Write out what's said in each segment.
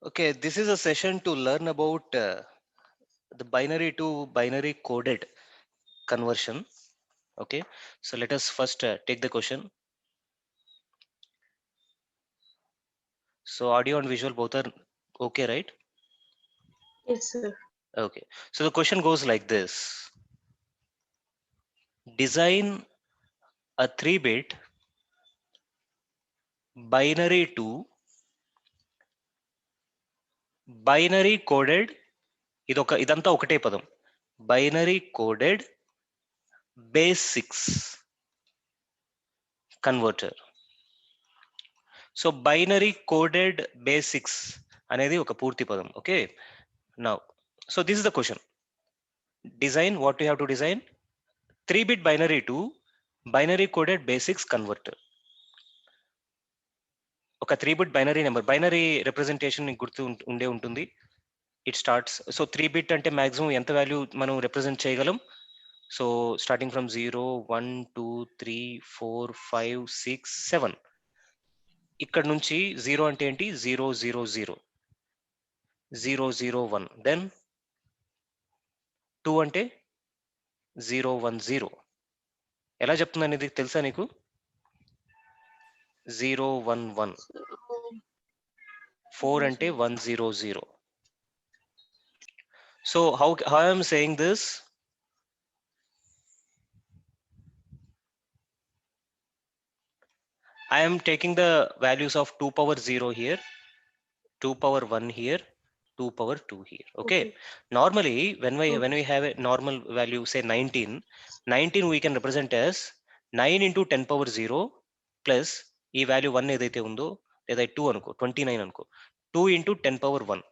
Okay, this is a session to learn about the binary to binary coded conversion. Okay, so let us first take the question. So audio and visual both are okay, right? Yes, sir. Okay, so the question goes like this. Design a 3-bit binary to binary coded ఇదంతా ఒకటే పదం binary coded base 6 converter. So binary coded basics అనేది ఒక పూర్తి పదం. Okay, now so this is the question. Design what you have to design 3-bit binary to binary coded basics converter. ఒక 3-bit binary number, binary representation గుర్తు ఉండే ఉంటుంది. It starts, so 3-bit అంటే maximum ఎంత వాల్యూ మనం represent చేయగలం? So starting from 0 1 2 3 4 5 6 7. ఇక్కడ నుంచి 0 అంటే ఏంటి? 0 0 0 0 0 1. దెన్ 2 అంటే 0 1 0. ఎలా చెప్తుంది అనేది తెలుసా నీకు? 0 1 1. 4 అంటే 1 0 0. So how I am saying this? I am taking the values of 2 power 0 here, 2 power 1 here, 2 power 2 here. Okay. Normally when we have a normal value, say 19 we can represent as 9 into 10 power 0 plus ఈ value 1 ఏదైతే ఉందో లేదా 2 అనుకో, 29 అనుకో, 2 into 10 power 1.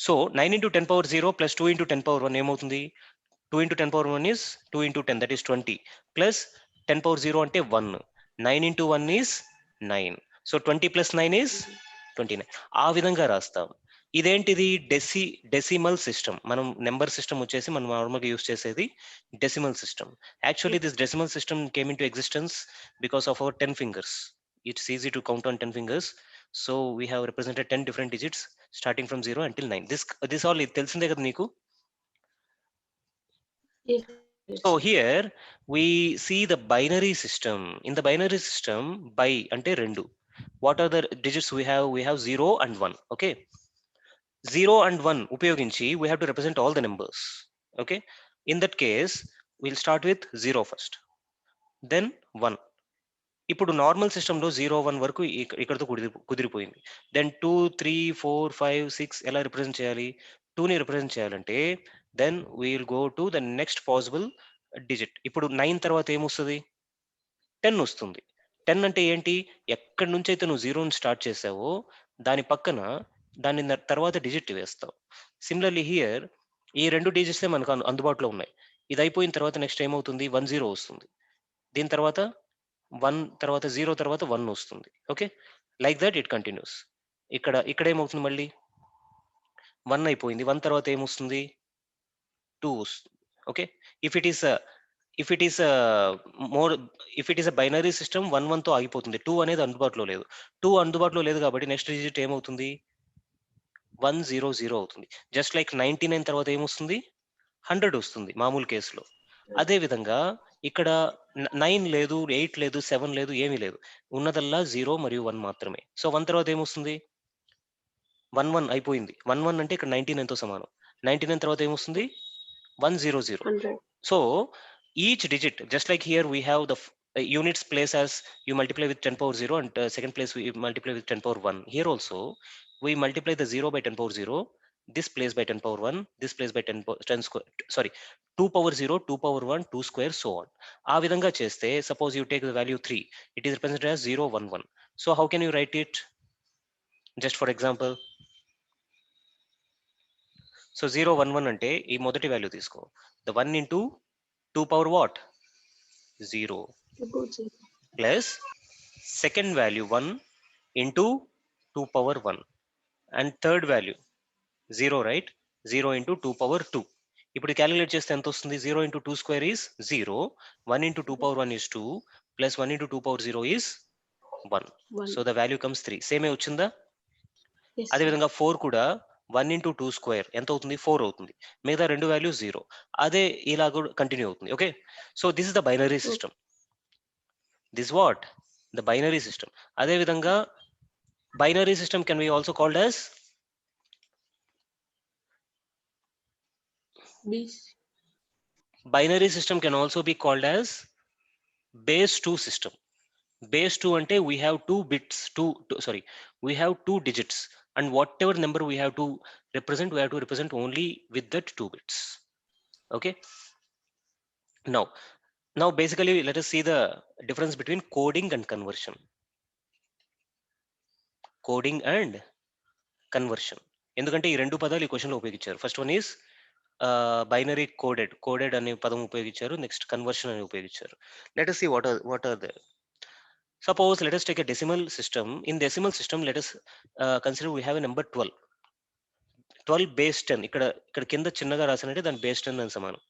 So 9 into 10 power 0 plus 2 into 10 power 1 ఏమవుతుంది? 2 into 10 power 1 is 2 into 10, that is 20, plus 10 power 0 అంటే 1. 9 into 1 is 9. So 20 plus 9 is 29. ఆ విధంగా రాస్తాం. ఇదేంటిది? Decimal system. మనం నెంబర్ సిస్టమ్ వచ్చేసి మనం నార్మల్గా యూస్ చేసేది decimal system. Actually this decimal system came in to existence because of our 10 fingers. It's easy to count on 10 fingers. So we have represented 10 different digits starting from 0 until 9. This all తెలిసిందే కదా నీకు? Yes. So here we see the binary system. In the binary system, by ante rendu. What are the digits we have? We have 0 and 1. Okay, 0 and 1 upayoginchi we have to represent all the numbers. Okay, in that case we'll start with 0 first, then 1. ఇప్పుడు normal సిస్టంలో 0 1 వరకు ఇక్కడతో కుదిరిపోయింది. Then 2 3 4 5 6 ఎలా represent చేయాలి? 2ని represent చేయాలంటే then we'll go to the next possible digit. ఇప్పుడు 9 తర్వాత ఏమొస్తుంది? 10 వస్తుంది. 10 అంటే ఏంటి? ఎక్కడి నుంచి అయితే నువ్వు 0ని స్టార్ట్ చేసావో దాని పక్కన దాని తర్వాత డిజిట్ వేస్తావు. సిమిలర్లీ హియర్ ఈ 2 డిజిట్సే మనకు అందుబాటులో ఉన్నాయి. ఇది అయిపోయిన తర్వాత నెక్స్ట్ ఏమవుతుంది? 1 0 వస్తుంది. దీని తర్వాత 1 తర్వాత 0 తర్వాత 1 వస్తుంది. Okay, like that it continues. ఇక్కడ ఏమవుతుంది? మళ్ళీ 1 అయిపోయింది. 1 తర్వాత ఏమొస్తుంది? 2 వస్తుంది. Okay, if it is more, if it is a binary system 1 1 తో ఆగిపోతుంది. 2 అనేది అందుబాటులో లేదు. 2 అందుబాటులో లేదు కాబట్టి నెక్స్ట్ డిజిట్ ఏమవుతుంది? 1 0 0 అవుతుంది. జస్ట్ లైక్ 99 తర్వాత ఏమొస్తుంది? 100 వస్తుంది మామూలు కేసులో. అదే విధంగా ఇక్కడ 9 లేదు, 8 లేదు, 7 లేదు, ఏమీ లేదు. ఉన్నదల్లా 0 మరియు 1 మాత్రమే. సో 1 తర్వాత ఏమొస్తుంది? 1 1 అయిపోయింది. 1 1 అంటే ఇక్కడ 99తో సమానం. 99 తర్వాత ఏమొస్తుంది? 1 0 0. 100. So each digit, just like here we have the units place as you multiply with 10 power 0 and second place we multiply with 10 power 1. Here also we multiply the 0 by 10 power 0, this place by 10 power 1, this place by 10 square, sorry, 2 power 0, 2 power 1, 2 square, so on. ఆ విధంగా చేస్తే suppose you take the value 3, it is represented as 0 1 1. So how can you write it? Just for example, so 0 1 1 అంటే ఈ మొదటి value తీసుకో, the 1 into 2 power what? 0 plus second value 1 into 2 power 1 and third value 0, right? 0 into 2 power 2. ఇప్పుడు calculate చేస్తే ఎంత వస్తుంది? 0 into 2 square is 0, 1 into 2 power 1 is 2, plus 1 into 2 power 0 is 1. So the value comes 3. సేమే వచ్చిందా? Yes, అదే sir. విధంగా 4 కూడా 1 into 2 square ఎంత అవుతుంది 4 అవుతుంది. మిగతా రెండు వాల్యూస్ 0. అదే ఇలా కూడా కంటిన్యూ అవుతుంది. Okay, so this is the binary system. This what the binary system. అదే విధంగా binary system can be also called as BC. binary system can also be called as base 2 system. Base 2 ante we have we have two digits, and whatever number we have to represent only with that 2 bits. Okay, now basically let us see the difference between coding and conversion. Coding and conversion, ఎందుకంటే ఈ రెండు పదాలు ఈ question లో ఉపయోగించారు. First one is binary coded అనే పదం ఉపయోగించారు. నెక్స్ట్ కన్వర్షన్ అని ఉపయోగించారు. Let us see what are the. Suppose let us take a decimal system. In decimal system, let us consider we have a number 12. 12 base 10. ఇక్కడ కింద చిన్నగా రాసినట్టే దాని base 10 అని సమానం.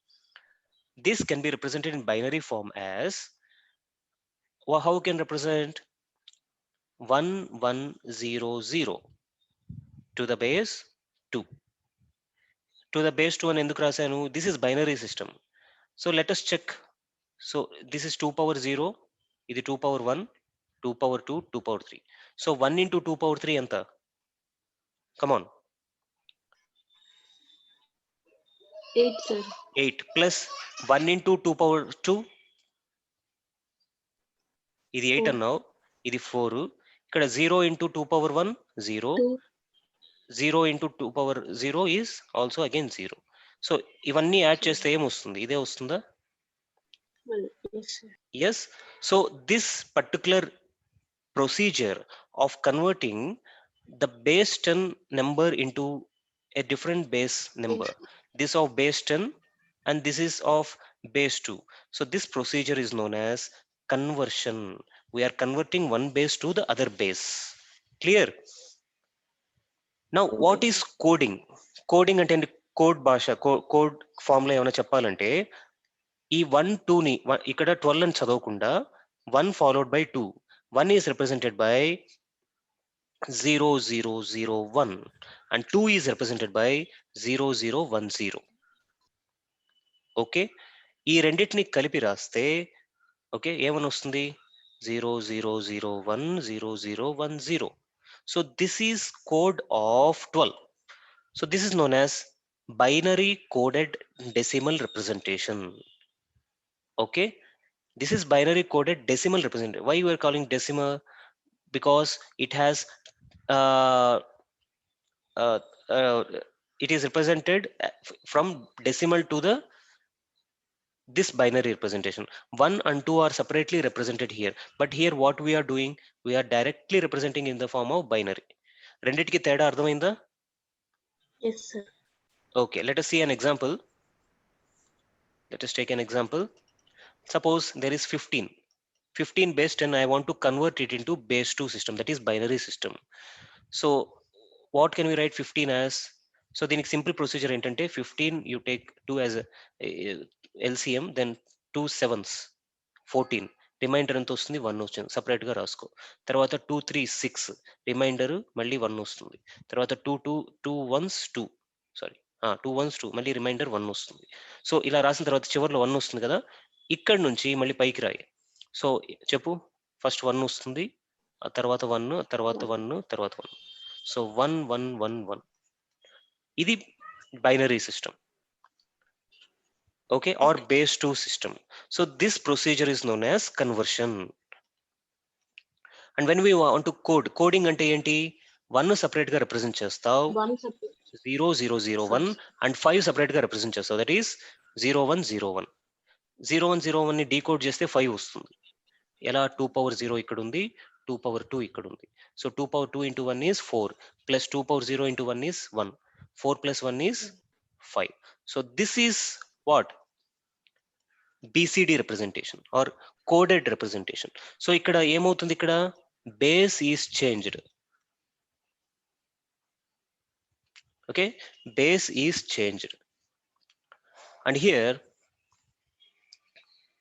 This can be represented in binary form as, how we can represent 1100 to the base 2. To the base 2 అని ఎందుకు రాశాను? This is binary system. So let us check. So this is 2 power 0, ఇది 2 power 1, 2 power 2, 2 power 3. So 1 into 2 power 3 ఎంత? Come on. 8, sir. 8 plus 1 into 2 power 2, ఇది 8 4. అన్నావు, ఇది 4. ఇక్కడ 0 into 2 power 1 0, 2. 0 into 2 power 0 is also again 0. So ఇవన్నీ add Sir. చేస్తే ఏమొస్తుంది? ఇదే వస్తుందా? Well, yes, sir. Yes. So this particular procedure of converting the base 10 number into a different base number, this of base 10 and this is of base 2. So this procedure is known as conversion. We are converting one base to the other base. Clear? Now what Okay, is sir. coding? Coding అంటే code భాష, code form లో ఏమైనా చెప్పాలంటే ఈ 1 2 ని ఇక్కడ 12 అని చదవకుండా 1 followed by 2, 1 is represented by 0001 and 2 is represented by 0010. Okay, ఈ రెండింటిని కలిపి రాస్తే ఓకే ఏమని వస్తుంది? 00010010. So this is code of 12. So this is known as binary coded decimal representation. Okay, this is binary coded decimal representation. Why you are calling decimal? Because it has uh, uh, uh, it is represented from decimal to the this binary representation. 1 and 2 are separately represented here, but here what we are doing, we are directly representing in the form of binary. రెండిటికి తేడా అర్థమైందా? Yes, sir. Okay, let us see an example. Let us take an example. Suppose there is 15 base 10. I want to convert it into base 2 system, that is binary system. So what can we write 15 as? So దీనికి simple procedure ఏంటంటే 15 you take 2 as a LCM, then 2 7s 14, reminder ఎంత వస్తుంది? 1 వచ్చింది, separate గా రాసుకో. తర్వాత 2 3 6, reminder మళ్ళీ 1 వస్తుంది. తర్వాత 2 1s 2, సారీ 2 1s 2, మళ్ళీ రిమైండర్ 1 వస్తుంది. సో ఇలా రాసిన తర్వాత చివరిలో 1 వస్తుంది కదా, ఇక్కడ నుంచి మళ్ళీ పైకి రాయి. సో చెప్పు, ఫస్ట్ 1 వస్తుంది, ఆ తర్వాత 1, తర్వాత 1, తర్వాత 1. సో 1 1 1 1, ఇది binary system. Okay, or Okay. base 2 system. So this procedure is known as conversion. And when we want to coding అంటే ఏంటి? 1 separate గా represent చేస్తావు, 1 separate. 0001, and 5 separate గా represent చేస్తావు, that is 0101. 0101 ని డీకోడ్ చేస్తే 5 వస్తుంది. ఎలా? 2 power 0 ఇక్కడ ఉంది, 2 power 2 ఇక్కడ ఉంది. So 2 power 2 into 1 is 4, plus 2 power 0 into 1 is 1. 4 plus 1 is 5. So this is what? BCD representation or coded representation. So ఇక్కడ ఏమవుతుంది? ఇక్కడ base is changed. Okay, base is changed, and here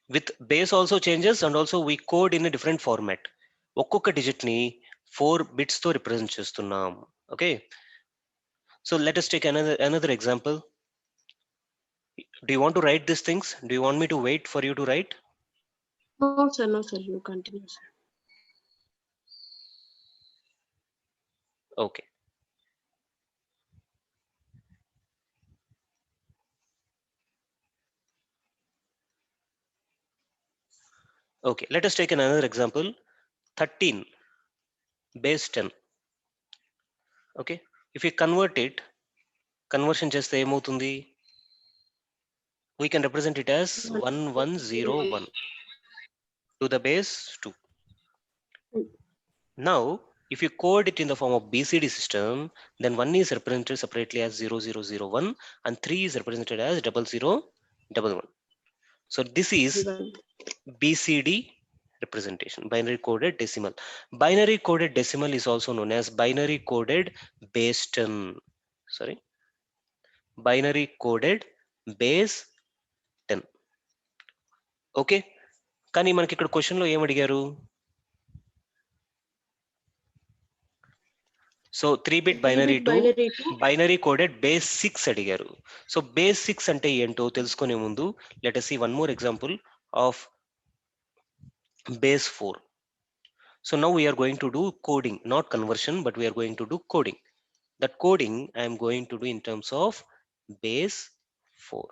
with base also changes, and also we code in a different format. ఒక్కొక్క digit ని 4 bits తో represent చేస్తున్నాం. Okay, so let us take another example. Do you want to write these things? Do you want me to wait for you to write? No, sir, you continue, sir. Okay. Okay, let us take another example. 13 base 10. Okay, if we convert it, conversion చేస్తే ఏమవుతుంది? We can represent it as 1101 to the base 2. Now, if you code it in the form of BCD system, then 1 is represented separately as 0001 and 3 is represented as 0011. So this is BCD representation, binary coded decimal. Binary coded decimal is also known as binary coded base 10. Sorry, binary coded base 10. Okay, కానీ మనకి ఇక్కడ క్వశ్చన్లో ఏం అడిగారు? So 3-bit binary to binary coded base 6 అడిగారు. So base 6 అంటే ఏంటో తెలుసుకునే ముందు let us see one more example of base 4. So now we are going to do coding, not conversion, but we are going to do coding. That coding I am going to do in terms of base 4.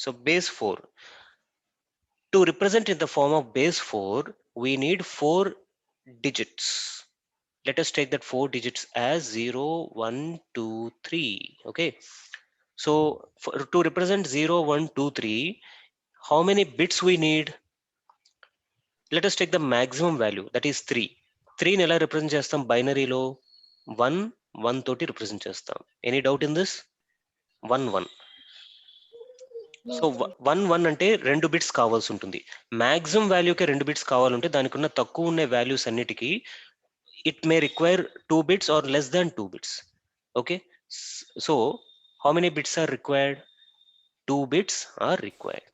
So base 4. To represent in the form of base 4, we need 4 digits. Let us take that 4 digits as 0, 1, 2, 3. Okay. So to represent 0, 1, 2, 3, how many bits we need? Let us take the maximum value, that is 3. 3 ని ఎలా represent చేస్తాం బైనరీలో? 1, 1 తోటి represent చేస్తాం. Any doubt in this? 1, 1. So 1, 1 అంటే 2 bits కావాల్సి ఉంటుంది. Maximum వాల్యూకే 2 bits కావాలంటే దానికి ఉన్న తక్కువ ఉన్న వాల్యూస్ అన్నిటికీ it may require 2 bits or less than 2 bits. Okay, so how many bits are required? 2 bits are required.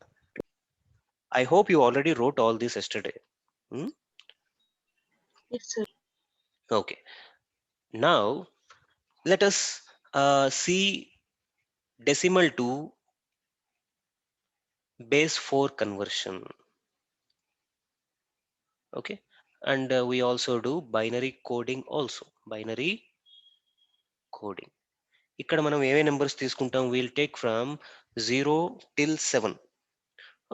I hope you already wrote all this yesterday. Yes, sir. Okay, now let us see decimal to base 4 conversion. Okay, and we also do binary coding also. Binary coding. ఇక్కడ మనం ఏవే numbers తీసుకుంటాం? we'll take from 0 till 7,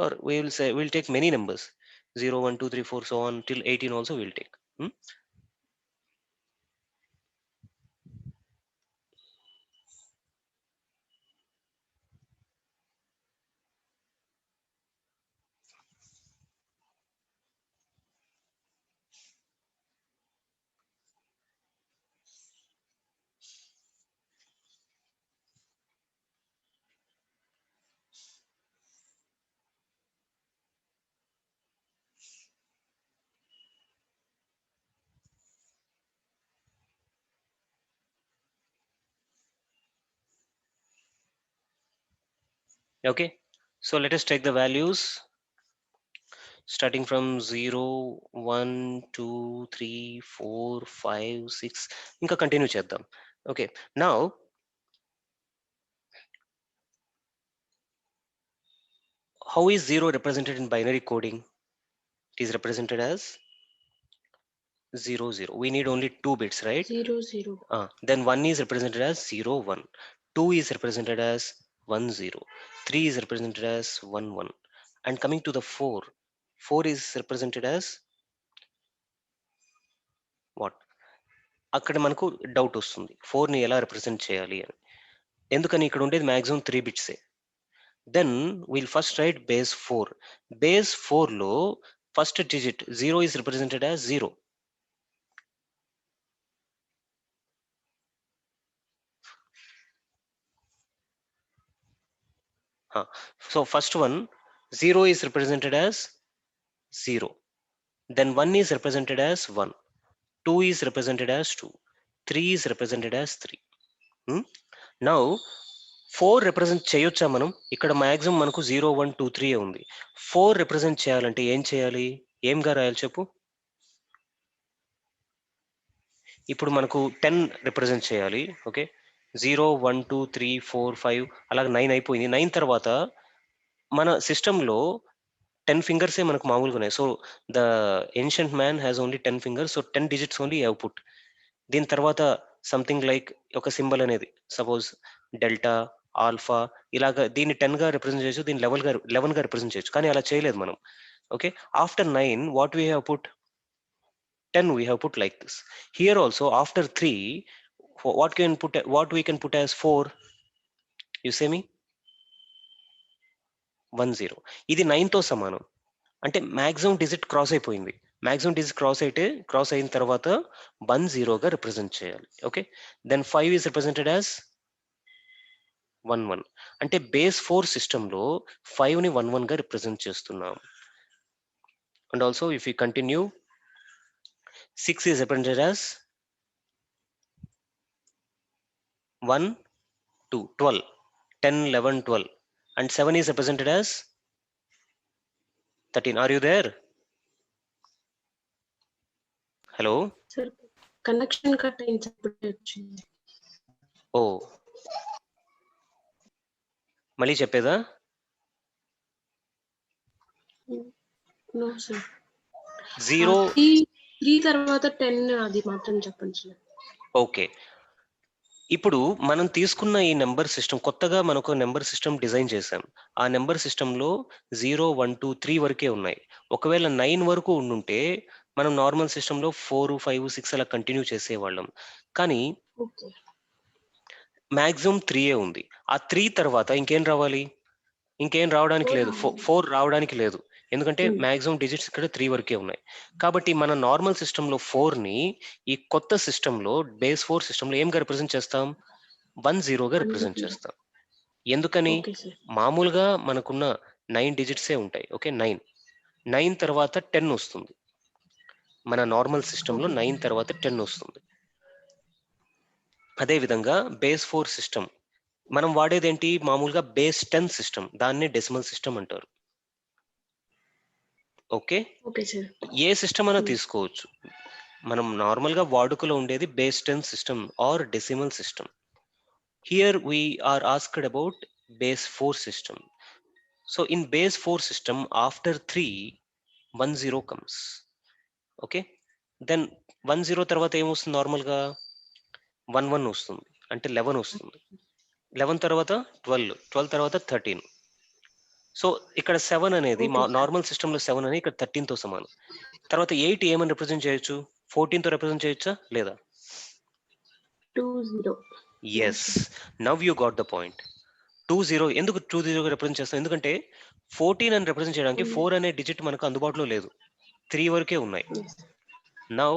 or we'll take many numbers, 0, 1, 2, 3, 4, so on till 18 also we'll take. Okay, so let us take the values starting from 0, 1, 2, 3, 4, 5, 6 ఇంకా continue చేద్దాం. Okay, now how is 0 represented in binary coding? It is represented as 0, 0. We need only 2 bits, right? 0, 0. Then 1 is represented as 0, 1. 2 is represented as 1, 0. 3 is represented as 1, 1. And coming to the 4, 4 is represented as what? అక్కడ మనకు doubt వస్తుంది 4 ని ఎలా represent చేయాలి అని. ఎందుకని ఇక్కడ ఉండేది మాక్సిమం 3 బిట్సే. Then will first write base 4. Base 4 లో first digit 0 is represented as 0. So first one, 0 is represented as 0. Then 1 is represented as 1. 2 is represented as 2. 3 is represented as 3. Now 4 represent చేయొచ్చా మనం? ఇక్కడ మాక్సిమం మనకు 0, 1, 2, 3 ఉంది. 4 represent చేయాలంటే ఏం చేయాలి? ఏంగా రాయాలి చెప్పు? ఇప్పుడు మనకు 10 రిప్రజెంట్ చేయాలి. ఓకే, 0, 1, 2, 3, 4, 5 అలాగే 9 అయిపోయింది. 9 తర్వాత మన సిస్టంలో 10 ఫింగర్సే మనకు మామూలుగా ఉన్నాయి. So the ancient man has only 10 fingers. So 10 digits only have put. దీని తర్వాత సంథింగ్ లైక్ ఒక సింబల్ అనేది సపోజ్ డెల్టా, ఆల్ఫా ఇలాగా దీన్ని 10 గా రిప్రజెంట్ చేయొచ్చు, దీన్ని 11 గా రిప్రజెంట్ చేయొచ్చు, కానీ అలా చేయలేదు మనం. Okay, after 9 what we have put 10 we have put like this. Here also after 3 what we can put as 4? You say me? 1 0. ఇది 9 తో సమానం. అంటే మాక్సిమం డిజిట్ క్రాస్ అయిపోయింది. మాక్సిమం డిజిట్ క్రాస్ అయిన తర్వాత 1 0 గా రిప్రజెంట్ చేయాలి. Okay, then 5 is represented as 1 1. అంటే బేస్ 4 సిస్టంలో 5 ని 1 1 గా రిప్రజెంట్ చేస్తున్నాం. And also if you continue 6 is represented as 1 2 12, 10 11 12, and 7 is represented as 13. Are you there? Hello? Sir, connection cut అయింది అప్పుడే వచ్చింది. ఓ, మళ్ళీ చెప్పేదా? No sir. 0. 3 తర్వాత 10 అది మాత్రం చెప్పండి సార్. ఓకే, ఇప్పుడు మనం తీసుకున్న ఈ నెంబర్ సిస్టమ్, కొత్తగా మనకు నెంబర్ సిస్టమ్ డిజైన్ చేశాం. ఆ నెంబర్ సిస్టంలో 0 1 2 3 వరకే ఉన్నాయి. ఒకవేళ 9 వరకు ఉండుంటే మనం నార్మల్ సిస్టంలో 4 5 6 అలా కంటిన్యూ చేసేవాళ్ళం. కానీ ఓకే, మాక్సిమం 3 ఉంది. ఆ 3 తర్వాత ఇంకేం రావాలి? ఇంకేం రావడానికి లేదు. 4 రావడానికి లేదు, ఎందుకంటే మాక్సిమం డిజిట్స్ ఇక్కడ 3 వరకే ఉన్నాయి. కాబట్టి మన నార్మల్ సిస్టంలో 4 ని ఈ కొత్త సిస్టంలో బేస్ 4 సిస్టంలో ఏం గా రిప్రజెంట్ చేస్తాం? 1 0 గా రిప్రజెంట్ చేస్తాం. ఎందుకని? Okay sir. మామూలుగా మనకున్న 9 డిజిట్సే ఉంటాయి. ఓకే, 9 తర్వాత 10 వస్తుంది. మన నార్మల్ సిస్టంలో 9 తర్వాత 10 వస్తుంది. అదే విధంగా బేస్ 4 సిస్టమ్ మనం వాడేది ఏంటి? మామూలుగా బేస్ 10 సిస్టమ్, దాన్నే డెసిమల్ సిస్టమ్ అంటారు. Okay, okay sir. ఏ సిస్టమ్ అయినా తీసుకోవచ్చు. మనం నార్మల్ గా వాడుకలో ఉండేది base 10 system or decimal system. Here we are asked about base 4 system. So in base 4 system after 3 1 0 comes. Okay, then 1 0 తర్వాత ఏమొస్తుంది? నార్మల్ గా 1 1 వస్తుంది, అంటే 11 వస్తుంది. 11 తర్వాత 12, 12 తర్వాత 13. సో ఇక్కడ 7 అనేది నార్మల్ సిస్టమ్ లో 7 అనేది ఇక్కడ 13 తో సమానం. తర్వాత 8 ఏమని రిప్రజెంట్ చేయొచ్చు? 14 తో రిప్రజెంట్ చేయొచ్చా లేదా? 2 0. Yes, now you got the point. 2 0 ఎందుకు 2 0 గా రిప్రజెంట్ చేస్తాం? ఎందుకంటే 14 అని రిప్రజెంట్ చేయడానికి 4 అనే డిజిట్ మనకు అందుబాటులో లేదు, 3 వరకే ఉన్నాయి. Now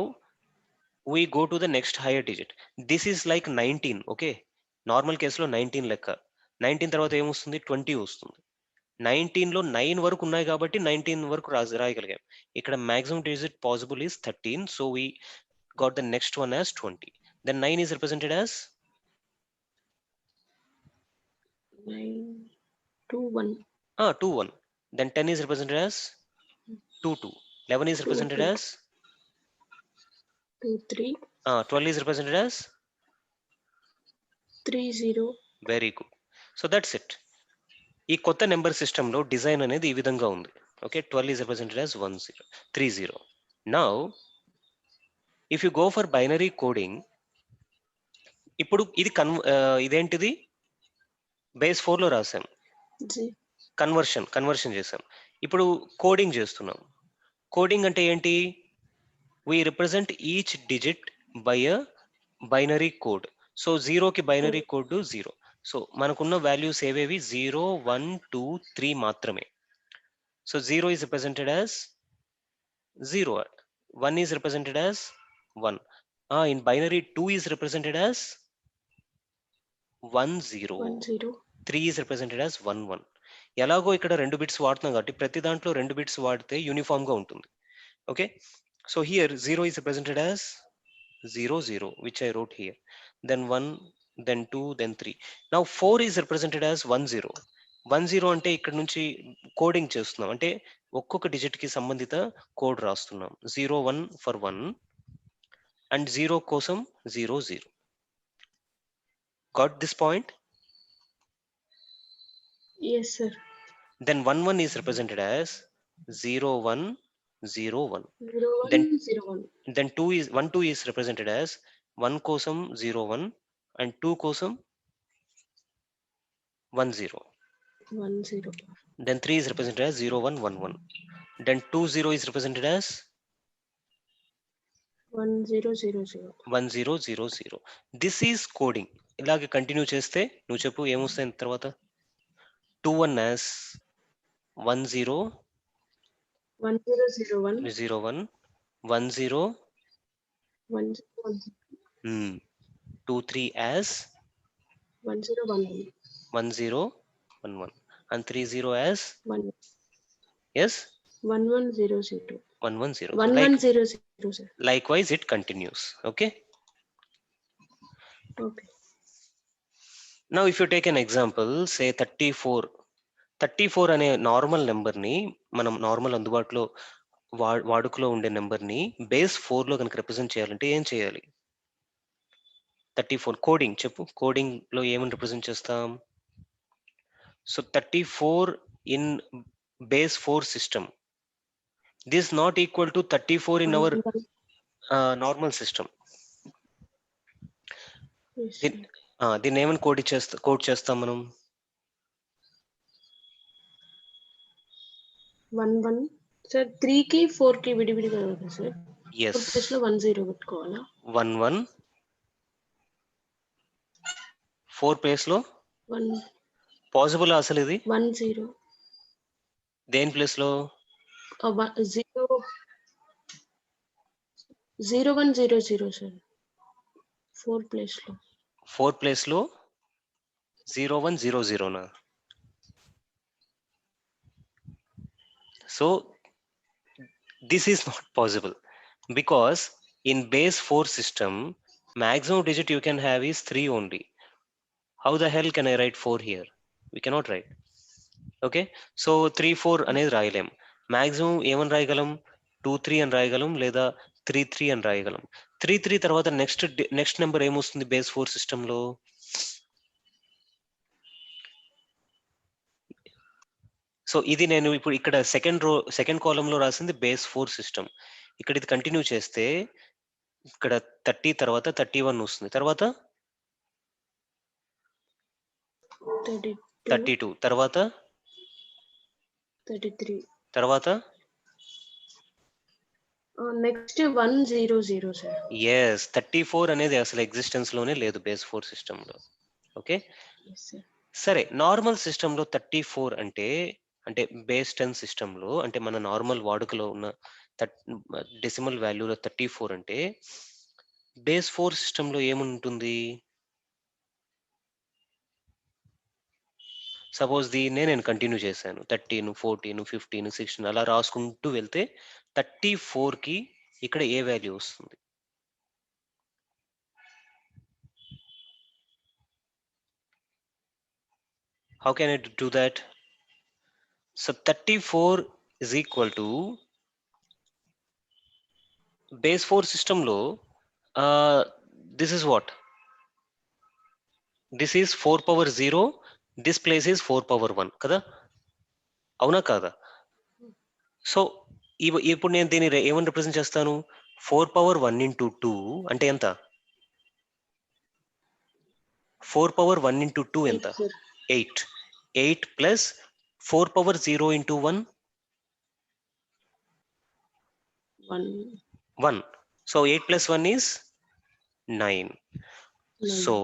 we go to the next higher digit. This is like 19. Okay, normal కేసులో 19 లెక్క. 19 తర్వాత ఏమొస్తుంది? 20 వస్తుంది. 19 లో 9 వరకు ఉన్నాయి కాబట్టి 19 వరకు రాయగలిగాం. ఇక్కడ maximum digit possible is 13. So we got the next one as 20. Then 9 is represented as 9 2 1. 2 1. Then 10 is represented as 2 2. 11 is represented 2 as 2 3. 12 is represented as 3 0. Very good. So that's it. ఈ కొత్త నెంబర్ సిస్టంలో design అనేది ఈ విధంగా ఉంది. Okay, 12 is represented as 1 0 3 0. Now if you go for binary coding, ఇప్పుడు ఇది ఇదేంటిది? బేస్ 4 లో రాసాం, కన్వర్షన్ చేసాం. ఇప్పుడు కోడింగ్ చేస్తున్నాం. కోడింగ్ అంటే ఏంటి? we represent each digit by a binary code. So 0 కి బైనరీ కోడ్ 0. సో మనకున్న వాల్యూస్ ఏవేవి? 0 1 2 3 మాత్రమే. So 0 is represented as 0, 1 is represented as 1. In binary 2 is represented as 1 0, 3 is represented as 1 1. ఎలాగో ఇక్కడ 2 బిట్స్ వాడుతున్నాం కాబట్టి ప్రతి దాంట్లో 2 బిట్స్ వాడితే యూనిఫామ్ గా ఉంటుంది. Okay, so here 0 is represented as 0 0, which I wrote here. Then 1 then 2, then 3. Now 4 is represented as 1 0. 1 0 అంటే ఇక్కడ నుంచి కోడింగ్ చేస్తున్నాం, అంటే ఒక్కొక్క డిజిట్ కి సంబంధిత కోడ్ రాస్తున్నాం. 0 1 for 1 and 0 కోసం 0 0. Got this point? Yes, sir. Then 1 1 is represented as 0 1 0 1. 0 1 Then 0 1. then 2 is 1 2 is represented as 1 కోసం 0 1 and 2 కోసం 1 0. 1 0. Then 3 is represented as 0 1 1 1. Then 2 0 is represented as 1 0 0 0. 1 0 0 0. This is coding. ఇలాగే continue చేస్తే నువ్వు చెప్పు ఏమొస్తాయి తర్వాత. 2 1 as 1 0 1 0 0 1. 0 1 1 0 1 0 1 0. 2 3 as 1 0 1 1. 1 0 1 1 and 3 0 as 1 yes 1 1 0 0. 1 1 0. 1 1 0 0, sir. Likewise it continues. Okay. Okay. Now if you take an example, say 34. 34 అనే normal నెంబర్ని మనం normal అందుబాటులో వాడుకలో ఉండే నెంబర్ని బేస్ 4లో కనుక రిప్రజెంట్ చేయాలంటే ఏం చేయాలి? 34 కోడింగ్ చెప్పు, కోడింగ్ లో ఏమని రిప్రజెంట్ చేస్తాం? So 34 in base 4 system, this not equal to 34 in our normal system. Yes, దీన్ని ఏమని కోడ్ చేస్తాం మనం? 1 1. సార్ 3 కి 4 కి విడివిడిగా కదా సార్? yes 4 ప్లేస్ లో 1 0 పెట్టుకోవాలా? 1 1 4 ప్లేస్ లో 1 పాసిబుల్ అసలు ఇది? 1 0. దేని ప్లేస్ లో? 0 0 1 0 0 సార్ 4 ప్లేస్ లో. 4 ప్లేస్ లో 0 1 0 0 నా? So this is not possible because in base 4 system maximum digit you can have is 3 only. How the hell can I write 4 here? We cannot write. Okay, so 3 4 అనేది రాయలేం. maximum ఏమని రాయగలం? 2 3 అని రాయగలం లేదా 3 3 అని రాయగలం. 3 3 తర్వాత next number ఏమొస్తుంది base 4 system లో? So ఇది నేను ఇప్పుడు ఇక్కడ సెకండ్ కాలమ్ లో రాసింది బేస్ 4 సిస్టమ్. ఇక్కడ ఇది కంటిన్యూ చేస్తే ఇక్కడ 30 తర్వాత 31 వస్తుంది, తర్వాత 32 తర్వాత 33 తర్వాత నెక్స్ట్ 1 0 0 సార్. yes 34 అనేది అసలు ఎగ్జిస్టెన్స్ లోనే లేదు బేస్ 4 సిస్టమ్ లో. ఓకే సరే, నార్మల్ సిస్టమ్ లో 34 అంటే బేస్ 10 సిస్టమ్ లో, అంటే మన నార్మల్ వాడుకలో ఉన్న డెసిమల్ వాల్యూలో 34 అంటే బేస్ 4 సిస్టమ్ లో ఏముంటుంది? సపోజ్ దీన్నే నేను కంటిన్యూ చేశాను 13 14 15 16 అలా రాసుకుంటూ వెళ్తే 34 కి ఇక్కడ ఏ వాల్యూ వస్తుంది? How can I do that? So 34 is equal to base 4 system లో this is what? This is 4 power 0, this place is 4 power 1 కదా, అవునా కాదా? సో ఇప్పుడు నేను దీన్ని ఏమని రిప్రజెంట్ చేస్తాను? 4 power 1 into 2 అంటే ఎంత? 4 power 1 into 2 ఎంత? 8. 8 plus 4 power 0 into 1 1. So 8 plus 1 is 9. So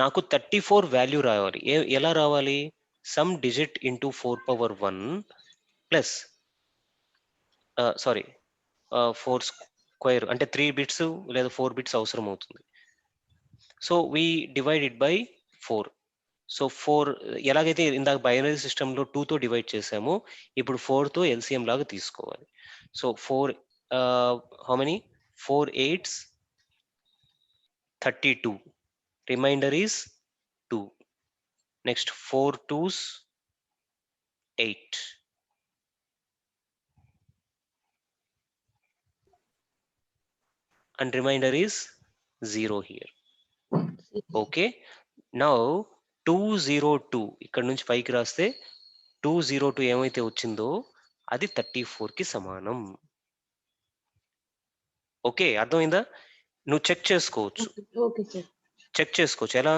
నాకు 34 వాల్యూ రావాలి. ఎలా రావాలి? Some digit into 4 power 1 plus 4 square అంటే 3 బిట్స్ లేదా 4 బిట్స్ అవసరం అవుతుంది. So we divide it by 4. So 4 ఎలాగైతే ఇందాక బైనరీ సిస్టంలో 2తో డివైడ్ చేసామో ఇప్పుడు 4తో ఎల్సిఎం లాగా తీసుకోవాలి. So 4 how many? 4 8s 32. remainder is 2. Next 4 2s 8. And remainder is 0 here. Okay, now 202 ఇక్కడ నుంచి పైకి రాస్తే 202 ఏమైతే వచ్చిందో అది 34 కి సమానం. ఓకే, అర్థమైందా? నువ్వు చెక్ చేసుకోవచ్చు. Okay sir. చెక్ చేసుకోవచ్చు ఎలా?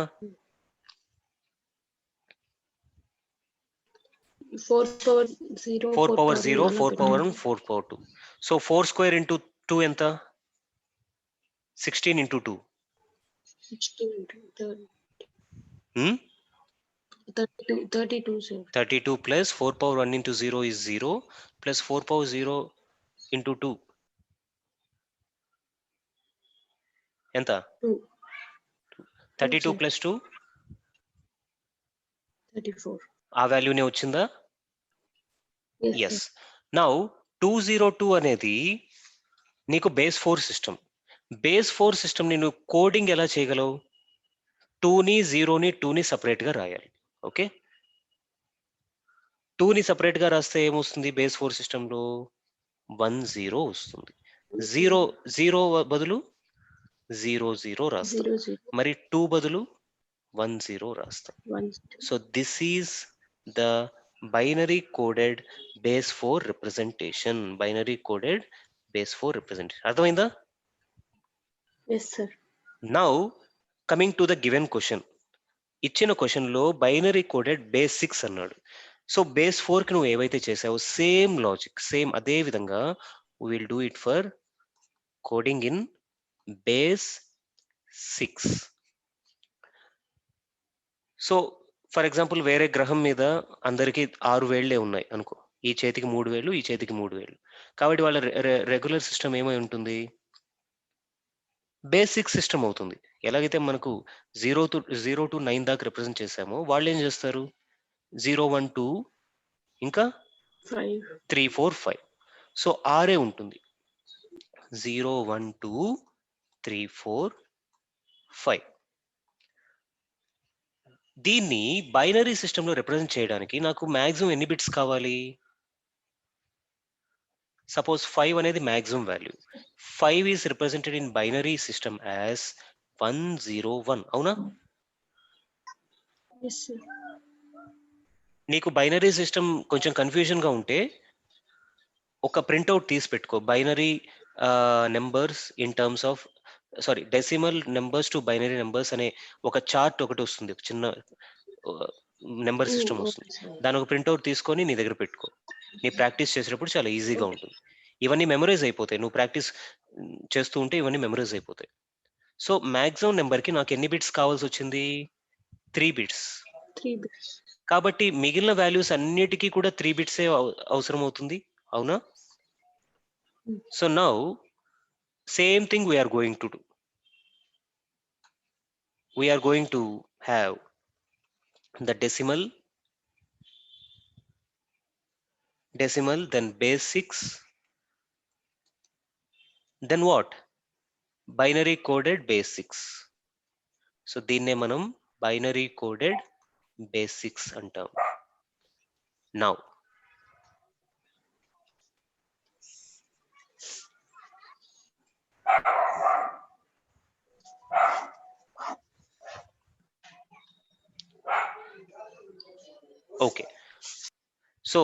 4 power 0 4 power 0 4 power 1 1 4 power 2. So 4 square into 2 ఎంత? 16 into 2. 16 Hmm? 32 sir. 32 plus 4 power 1 into 0 is 0 plus 4 power 0 into 2 ఎంత? 2. 32 sir. plus 2 34. ఆ వాల్యూనే వచ్చిందా? Yes, yes. sir. నౌ 202 అనేది నీకు బేస్ 4 సిస్టమ్. బేస్ 4 సిస్టమ్ ని నువ్వు కోడింగ్ ఎలా చేయగలవు? 2ని 0ని 2ని సపరేట్ గా రాయాలి. ఓకే, 2ని సపరేట్ గా రాస్తే ఏమొస్తుంది? బేస్ 4 సిస్టమ్ లో 10 వస్తుంది. 0 బదులు 00 రాస్తాం. 0 0 మరి 2 బదులు 10 రాస్తాం. 1 so this is the binary coded base 4 representation. Binary coded base 4 representation. అర్థమైందా? yes sir. Now coming to the given question. ఇచ్చిన క్వశ్చన్ లో బైనరీ కోడెడ్ బేస్ 6 అన్నాడు. సో బేస్ 4 కి నువ్వు ఏవైతే చేసావో సేమ్ లాజిక్, సేమ్ అదే విధంగా will do it for coding in base 6. So for example వేరే గ్రహం మీద అందరికి 6 వేళ్లే ఉన్నాయి అనుకో. ఈ చేతికి 3 వేళ్ళు, ఈ చేతికి 3 వేళ్ళు. కాబట్టి వాళ్ళ రెగ్యులర్ సిస్టమ్ ఏమై ఉంటుంది? బేసిక్ సిస్టమ్ అవుతుంది. ఎలాగైతే మనకు 0 to 9 దాకా రిప్రజెంట్ చేసామో వాళ్ళు ఏం చేస్తారు? 0 1 2 ఇంకా 5. 3 4 5. సో ఆరే ఉంటుంది. 0 1 2 3 4 5. దీన్ని బైనరీ సిస్టమ్ లో రిప్రజెంట్ చేయడానికి నాకు మాక్సిమం ఎన్ని బిట్స్ కావాలి? సపోజ్ 5 అనేది maximum value. 5 is represented in binary system as 101. అవునా? Yes sir. నీకు బైనరీ సిస్టమ్ కొంచెం కన్ఫ్యూజన్ గా ఉంటే ఒక ప్రింట్అవుట్ తీసి పెట్టుకో. Binary numbers in terms of decimal numbers to binary numbers అనే ఒక చార్ట్ ఒకటి వస్తుంది. ఒక చిన్న నెంబర్ సిస్టమ్ వస్తుంది. Okay sir. దాని ఒక ప్రింట్అవుట్ తీసుకొని నీ దగ్గర పెట్టుకో. నీ ప్రాక్టీస్ చేసేటప్పుడు చాలా ఈజీగా ఉంటుంది. ఇవన్నీ మెమరైజ్ అయిపోతాయి. నువ్వు ప్రాక్టీస్ చేస్తూ ఉంటే ఇవన్నీ మెమరైజ్ అయిపోతాయి. సో మాక్సిమం నెంబర్కి నాకు ఎన్ని బిట్స్ కావాల్సి వచ్చింది? 3 బిట్స్. 3 bits. కాబట్టి మిగిలిన వాల్యూస్ అన్నిటికీ కూడా 3 బిట్సే అవసరం అవుతుంది. అవునా? So now same thing we are going to do. We are going to have the decimal, then base 6, then what? Binary coded base 6. So దీన్నే మనం బైనరీ కోడెడ్ బేస్ 6 అంటాం. నౌ ఓకే, సో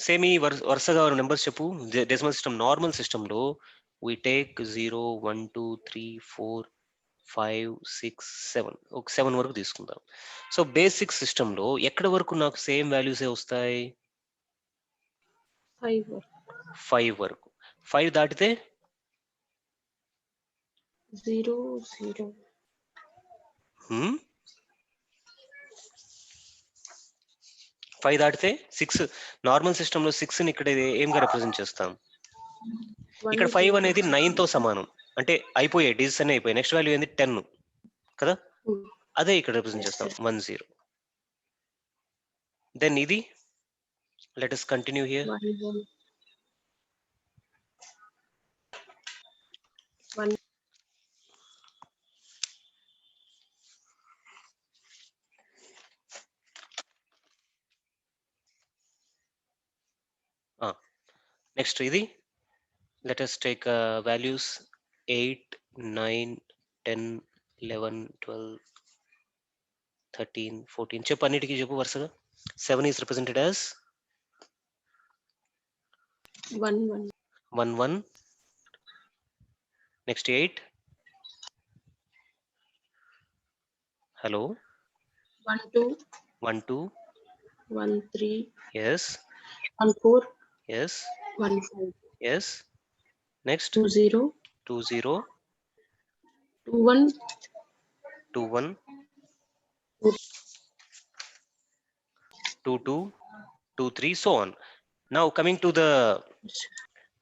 సేమ్ ఈ వరుసగా numbers చెప్పు. Decimal system, normal system లో we take 0 1 2 3 4 5 6 7. ఒక 7 వరకు తీసుకుందాం. సో బేసిక్ సిస్టమ్ లో ఎక్కడ వరకు నాకు సేమ్ వాల్యూసే వస్తాయి? 5 5 వరకు. 5 దాటితే 0 0. 5 దాటితే 6. నార్మల్ సిస్టమ్ లో 6 ని ఇక్కడ ఏంగా రిప్రజెంట్ చేస్తాం? ఇక్కడ 5 అనేది 9 తో సమానం. అంటే అయిపోయాయి, డిజిట్స్ అన్ని అయిపోయాయి. నెక్స్ట్ వాల్యూ ఏంది? 10 కదా. అదే ఇక్కడ రిప్రజెంట్ చేస్తాం 10. దెన్ ఇది let us continue here. 1 next ఇది let us take values 8, 9, 10, 11, 12, 13, 14. చెప్పు అన్నిటికీ చెప్పు వరుసగా. 7 is represented as 1 1 1 1. Next 8. Hello. 1 2 1 2. 1 3 Yes. 1 4 Yes. 1 5 Yes. Next 2 0 2 0. 2 1 2 1. 2 2. 2 3. So on. Now coming to the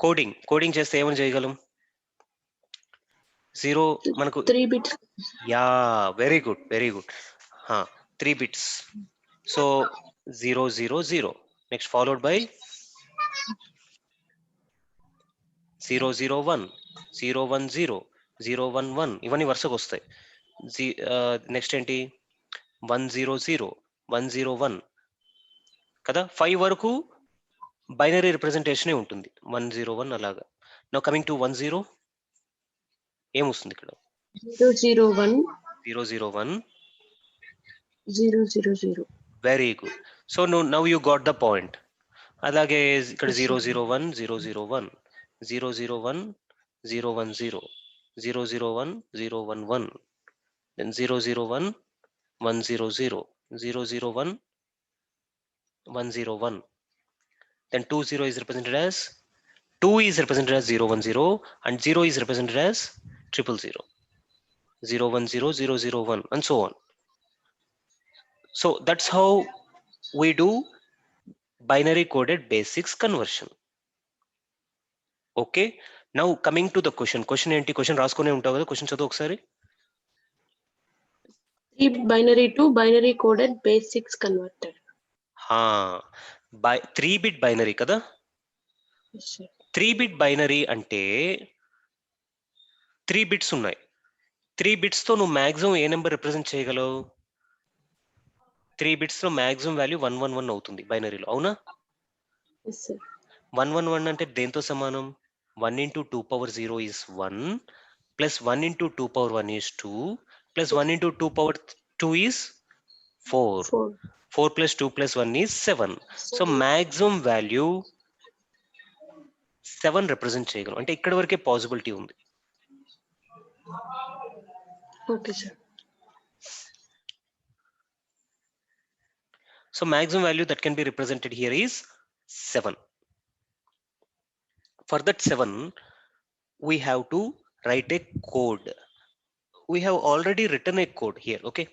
coding చేస్తే ఏమని చేయగలం? 0 మనకు 3 bits. Yeah very good 3 bits. So 0 0 0. Next followed by 0 0 1 0 1 0 0 1 1. ఇవన్నీ వరుసగా వస్తాయి. నెక్స్ట్ ఏంటి 1 0 0 1 0 1 కదా. 5 వరకు బైనరీ రిప్రజెంటేషనే ఉంటుంది. 1 0 1 అలాగా. నౌ కమింగ్ టు 1 0 ఏమొస్తుంది ఇక్కడ? 0 0 1 0 0 1. 0 0 0. Very good. So now you got the point. అలాగే ఇక్కడ Yes, 0 sir. 0 1 0 0 1 0 0 1 0 1 0 0 0 1 0 1 1. Then 0 0 1 1 0 0 0 0 1 1 0 1. Then 2 0 is represented as 2 is represented as 0 1 0 and 0 is represented as 0 0 0 0 1 0 0 0 1 and so on. So that's how we do binary coded basics conversion. Okay, now coming to the question ఏంటి? Question రాసుకునే ఉంటావు కదా, question చదువు ఒకసారి. 3 binary to binary coded basics converter. 3-bit binary కదా. Yes, sir. 3-bit binary అంటే 3 bits ఉన్నాయి. 3 bits తో నువ్వు మాక్సిమం ఏ నెంబర్ రిప్రజెంట్ చేయగలవు? 3 బిట్స్ లో మాక్సిమం వాల్యూ 111 అవుతుంది బైనరీలో, అవునా? Yes, sir. 111 అంటే దేంతో సమానం? 1 into 2 power 0 is 1 plus 1 into 2 power 1 is 2 plus 1 into 2 power 2 is 4. 4. 4 plus 2 plus 1 is 7. So maximum value 7 represent చేయగలం. అంటే ఇక్కడ వరకే పాసిబిలిటీ ఉంది. Okay, sir. So maximum value that can be represented here is 7. For that 7, we have to write a code. We have already written a code here. Okay.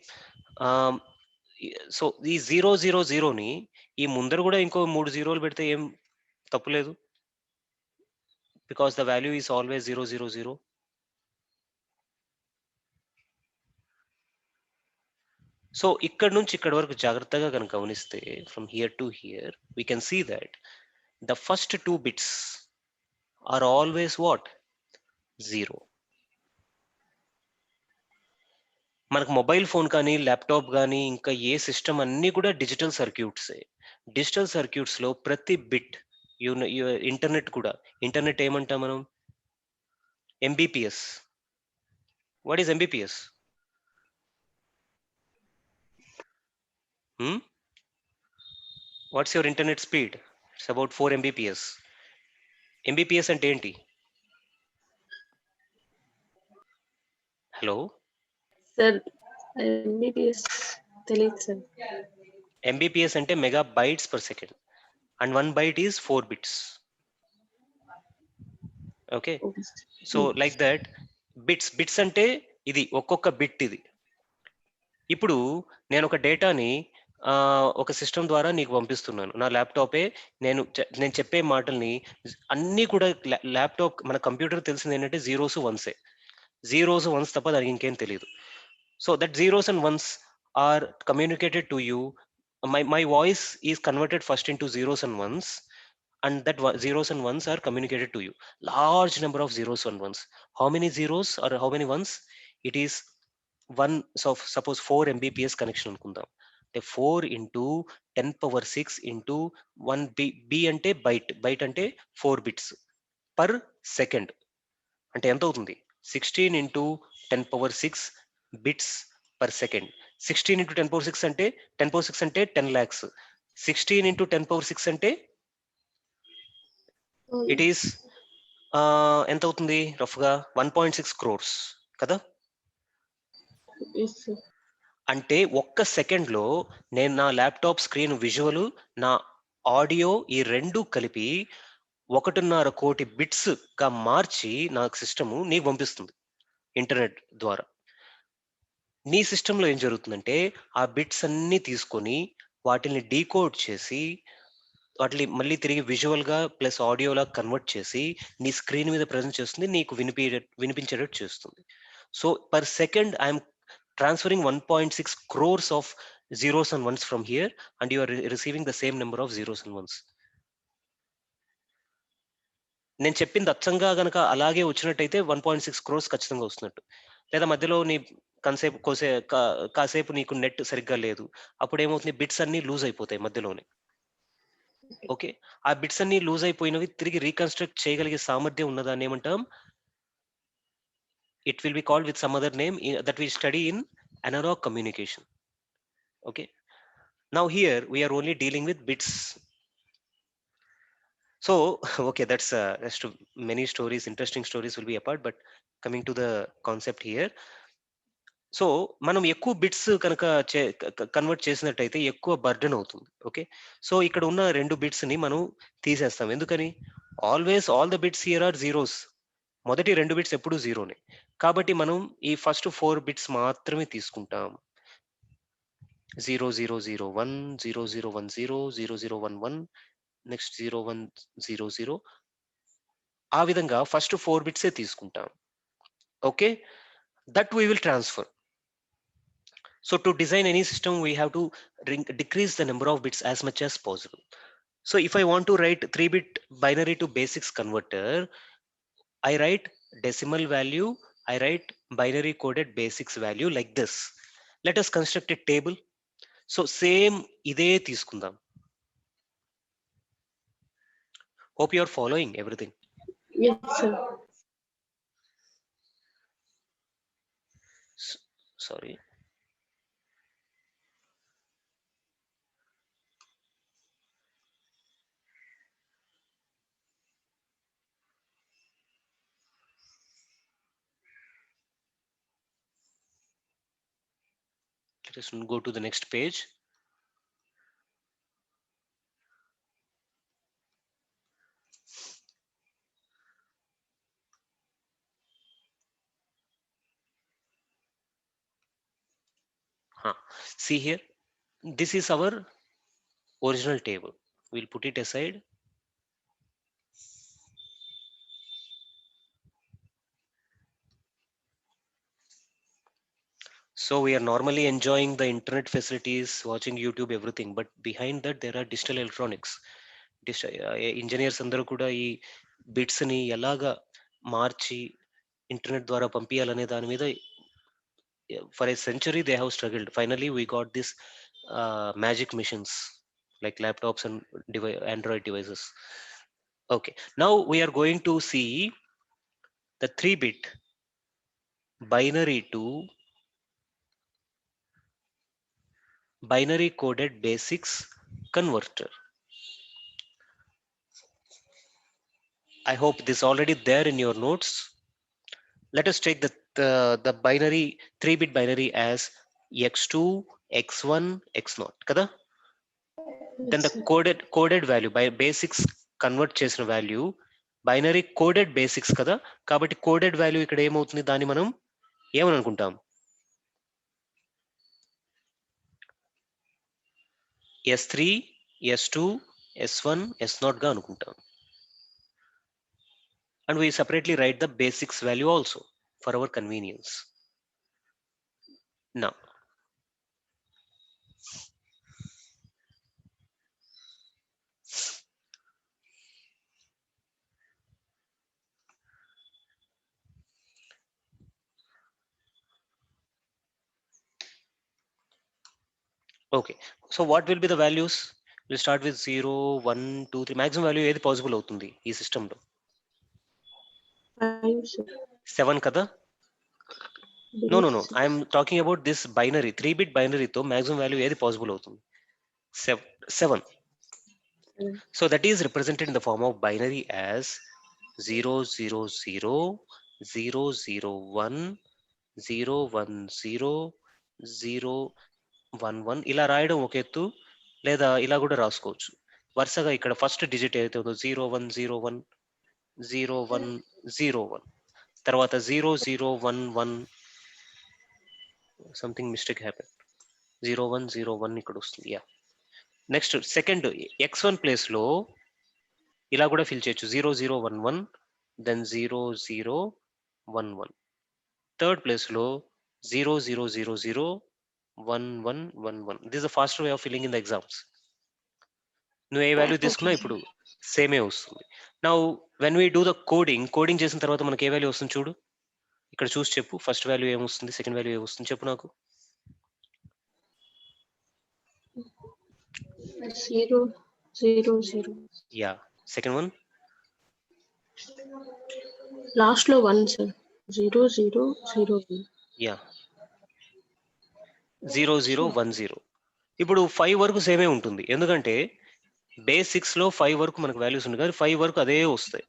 So ఈ 0 0 0ని ఈ ముందర కూడా ఇంకో 3 జీరోలు పెడితే ఏం తప్పులేదు, because the value is always 0 0 0. So ఇక్కడ నుంచి ఇక్కడ వరకు జాగ్రత్తగా కనుక గమనిస్తే from here to here we can see that the first 2 bits are always what? 0. మనకు మొబైల్ ఫోన్ కానీ ల్యాప్టాప్ కానీ ఇంకా ఏ సిస్టమ్ అన్నీ కూడా డిజిటల్ సర్క్యూట్సే. డిజిటల్ సర్క్యూట్స్ లో ప్రతి బిట్, ఇంటర్నెట్ కూడా, ఇంటర్నెట్ ఏమంటాం మనం? Mbps. What is Mbps? What's your internet speed? It's about 4 Mbps. Mbps అంటే ఏంటి? హలో, Sir, MBBS తెలియదు సార్. ఎంబీపీఎస్ అంటే mega bytes per second and 1 byte is 4 bits. Okay, Okay, sir. So like that bits అంటే ఇది ఒక్కొక్క bit. ఇది ఇప్పుడు నేను ఒక డేటాని ఒక సిస్టమ్ ద్వారా నీకు పంపిస్తున్నాను. నా ల్యాప్టాపే నేను చెప్పే మాటల్ని అన్నీ కూడా ల్యాప్టాప్, మన కంప్యూటర్ తెలిసింది ఏంటంటే జీరోస్ వన్సే. జీరోస్ వన్స్ తప్ప దానికి ఇంకేం తెలియదు. So that zeros and ones are communicated to you. My voice is converted first into zeros and ones, and that zeros and ones are communicated to you. Large number of zeros and ones. How many zeros or how many ones? It is one. So suppose 4 Mbps connection అనుకుందాం. 4 into 10 power 6 into 1 b అంటే byte అంటే 4 bits per second. అంటే ఎంత అవుతుంది? 16 into 10 power 6 bits per second. 16 into 10 power 6 అంటే 10 power 6 అంటే 10 lakhs. 16 into 10 power 6 అంటే it is ఎంత అవుతుంది రఫ్గా? 1.6 crores కదా. Yes, sir. అంటే ఒక్క సెకండ్లో నేను నా ల్యాప్టాప్ స్క్రీన్ విజువల్, నా ఆడియో ఈ రెండు కలిపి 1.5 కోటి బిట్స్ గా మార్చి నాకు సిస్టము నీకు పంపిస్తుంది ఇంటర్నెట్ ద్వారా. నీ సిస్టంలో ఏం జరుగుతుందంటే ఆ బిట్స్ అన్ని తీసుకొని వాటిని డీకోడ్ చేసి వాటిని మళ్ళీ తిరిగి విజువల్ గా ప్లస్ ఆడియోలా కన్వర్ట్ చేసి నీ స్క్రీన్ మీద ప్రజెంట్ చేస్తుంది, నీకు వినిపించేటట్టు చేస్తుంది. So per second I'm transferring 1.6 crores of zeros and ones from here, and you are receiving the same number of zeros and ones. నేను చెప్పింది అచ్చంగా గనక అలాగే వచ్చినట్టయితే 1.6 crores ఖచ్చితంగా వస్తున్నట్టు. లేదా మధ్యలో నీ కాసేపు నీకు నెట్ సరిగ్గా లేదు, అప్పుడు ఏమవుతుంది, బిట్స్ అన్ని లూజ్ అయిపోతాయి మధ్యలోనే. ఓకే, ఆ బిట్స్ అన్ని లూజ్ అయిపోయినవి తిరిగి రీకన్స్ట్రక్ట్ చేయగలిగే సామర్థ్యం ఉన్నదాన్ని ఏమంటాం? It will be called with some other name that we study in analog communication. Okay, now here we are only dealing with bits. So okay, that's many stories, interesting stories will be apart, but coming to the concept here. So మనం ఎక్కువ bits కనుక convert చేసినట్టయితే ఎక్కువ burden అవుతుంది. Okay, so ఇక్కడ ఉన్న 2 bits ని మనం తీసేస్తాం. ఎందుకని? Always all the bits here are zeros. మొదటి 2 బిట్స్ ఎప్పుడు జీరోనే. కాబట్టి మనం ఈ ఫస్ట్ 4 బిట్స్ మాత్రమే తీసుకుంటాం. 0001, 0010, 0011, నెక్స్ట్ 0100. ఆ విధంగా ఫస్ట్ 4 బిట్సే తీసుకుంటాం. Okay, that we will transfer. So to design any system, we have to decrease the number of bits as much as possible. So if I want to write 3-bit binary to basics converter, I write decimal value, I write binary coded basics value like this. Let us construct a table. So same ఇదే తీసుకుందాం. Hope you are following everything. Yes, sir. Sorry. Let us go to the next page. See here, this is our original table. We'll put it aside. So we are normally enjoying the internet facilities, watching YouTube, everything, but behind that there are digital electronics. Engineers అందరూ కూడా ఈ bits ని ఎలాగా మార్చి internet ద్వారా పంపించాలనే దాని మీద for a century they have struggled. Finally we got this magic machines like laptops and Android devices. Okay, now we are going to see the 3-bit binary to binary coded basics converter. I hope this already there in your notes. Let us take the binary 3-bit binary as x2, x1, x0 kada. Then the Yes, sir. coded value by basics convert చేసిన value binary coded basics కదా. కాబట్టి coded value ఇక్కడ ఏమవుతుంది, దాన్ని మనం ఏమని అనుకుంటాం? S3, S2, S1, S0 గా అనుకుంటాం. And we separately write the basics value also for our convenience. Now Okay, so what will be the values? We'll start with 0, 1, 2, 3. Maximum value ఏది పాసిబుల్ అవుతుంది ఈ సిస్టంలో? 5, sir. 7 కదా? No, I'm talking about this binary, 3-bit binary తో maximum value ఏది possible అవుతుంది? 7. So that is represented in the form of binary as 0, 0, 0, 0, 0, 1, 0, 1, 0, 0, 1, 1. ఇలా రాయడం ఒక ఎత్తు, లేదా ఇలా కూడా రాసుకోవచ్చు. వరుసగా ఇక్కడ ఫస్ట్ డిజిట్ ఏదైతే ఉందో 0, 1, 0, 1, 0, 1, 0, 1, తర్వాత 0, 0, 1, 1, సంథింగ్ మిస్టేక్ హ్యాపెన్, 0, 1, 0, 1 ఇక్కడ వస్తుంది. Yeah, next second x1 place లో ఇలా కూడా ఫిల్ చేయొచ్చు, 0, 0, 1, 1, దెన్ 0, 0, 1, 1. థర్డ్ ప్లేస్ లో 0, 0, 0, 0, 1, 1, 1, 1. This the fast way of filling in the exams. నువ్వు ఏ వాల్యూ తీసుకున్నా ఇప్పుడు సేమే వస్తుంది. Now when we do the coding చేసిన తర్వాత మనకి ఏ వాల్యూ వస్తుంది చూడు, ఇక్కడ చూసి చెప్పు. ఫస్ట్ వాల్యూ ఏమొస్తుంది, సెకండ్ వాల్యూ ఏమొస్తుంది చెప్పు నాకు. 0, 0, 0. యా, సెకండ్ వన్ లాస్ట్ లో 1, sir. 0, 0, 0, 1. యా, 0, 0, 1, 0. ఇప్పుడు 5 వరకు సేమే ఉంటుంది, ఎందుకంటే బేస్ 6 లో 5 వరకు మనకు వాల్యూస్ ఉంది కానీ 5 వరకు అదే వస్తాయి.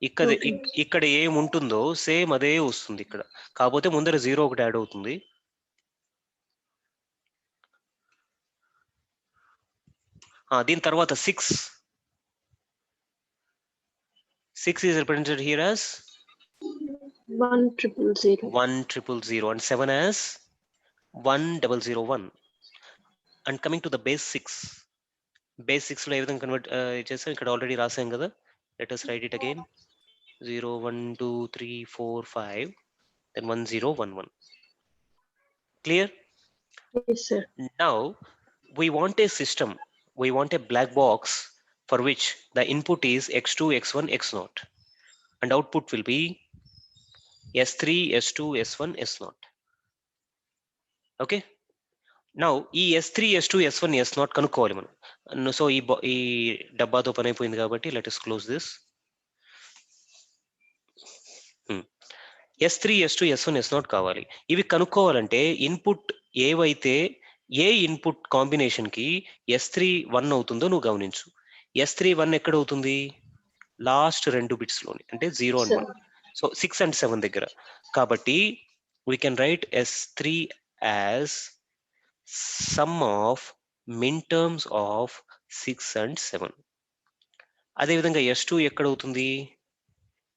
ఇక్కడ Okay. ఇక్కడ ఏముంటుందో సేమ్ అదే వస్తుంది ఇక్కడ, కాకపోతే ముందర 0 ఒకటి యాడ్ అవుతుంది. దీని తర్వాత 6 is represented here as 1,000. 1,000 and 7 as 1,001. And coming to the base 6 లో ఏ విధంగా కన్వర్ట్ చేస్తాం ఇక్కడ ఆల్రెడీ రాసాం కదా. let us write it again. 0, 1, 2, 3, 4, 5, then 1, 0, 1, 1. Clear? Yes, sir. Now we want a system, we want a black box for which the input is x2, x1, x0 and output will be S3, S2, S1, S0. Okay. Now ఈ S3, S2, S1, S0 కనుక్కోవాలి మనం. So ఈ డబ్బాతో పని అయిపోయింది కాబట్టి let us close this. S3, S2, S1, S0 కావాలి. ఇవి కనుక్కోవాలంటే input ఏవైతే ఏ ఇన్పుట్ కాంబినేషన్ కి S3 1 అవుతుందో నువ్వు గమనించు. S3 1 ఎక్కడ అవుతుంది? లాస్ట్ 2 బిట్స్ లోని, అంటే 0 and 1. సో 6 and 7 దగ్గర. కాబట్టి we can write S3 as sum of min terms of 6 and 7. అదే విధంగా S2 ఎక్కడ అవుతుంది?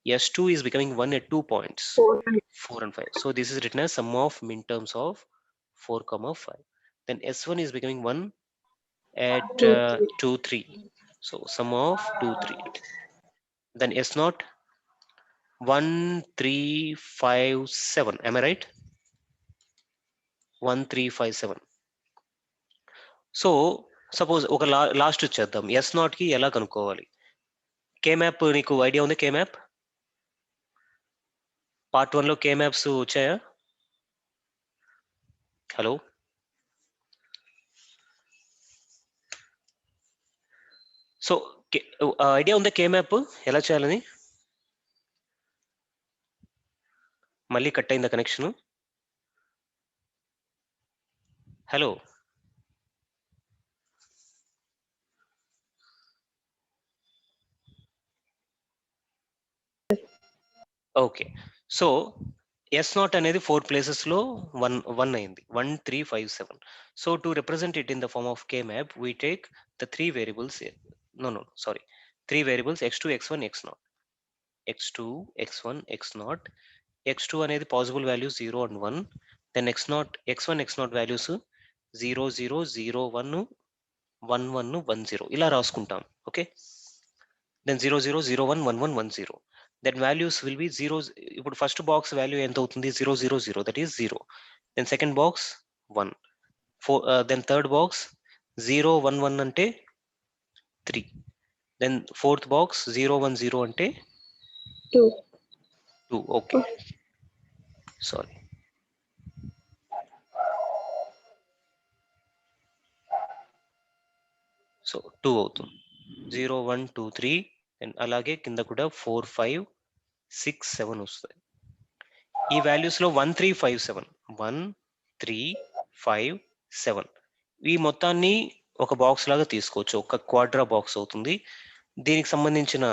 S2 is becoming 1 at 2 points, 4 and 5. So this is written as sum of min terms of 4, 5. Then S1 is becoming 1 at 2, 3. So sum of 2, 3. Then S0 1, 3, 5, 7. Am I right? 1, 3, 5, 7. So suppose ఒక last చేద్దాం. S0 కి ఎలా కనుక్కోవాలి? K map నీకు idea ఉంది? K map part 1 లో కే maps వచ్చాయా? Hello, so idea ఉందా కే మ్యాప్ ఎలా చేయాలని? మళ్ళీ కట్ అయిందా connection? Hello, okay. So S0 అనేది 4 places లో 1 అయింది. 1, 3, 5, 7. So to represent it in the form of K map we take the 3 variables. Sorry, 3 variables x2, x1, x0. x2, x1, x0. x2 అనేది possible values 0 and 1. Then x1, x0 values 0, 0, 0, 1, 1, 1, 1, 0 ఇలా రాసుకుంటాం. Okay. Then 0, 0, 0, 1, 1, 1, 1, 0. Then values will be 0. ఇప్పుడు first box value ఎంత అవుతుంది? 0, 0, 0, that is 0. Then second box 1. Then third box 0, 1, 1 అంటే 3. Then fourth box 0, 1, 0 అంటే 2. Okay, sorry. So 2 అవుతుంది. 0 1 2 3 and అలాగే కింద కూడా 4 5 6 7 వస్తాయి. ఈ వాల్యూస్ లో 1 3 5 7 1 3 5 7 ఈ మొత్తాన్ని ఒక బాక్స్ లాగా తీసుకోవచ్చు. ఒక క్వాడ్రా బాక్స్ అవుతుంది. దీనికి సంబంధించిన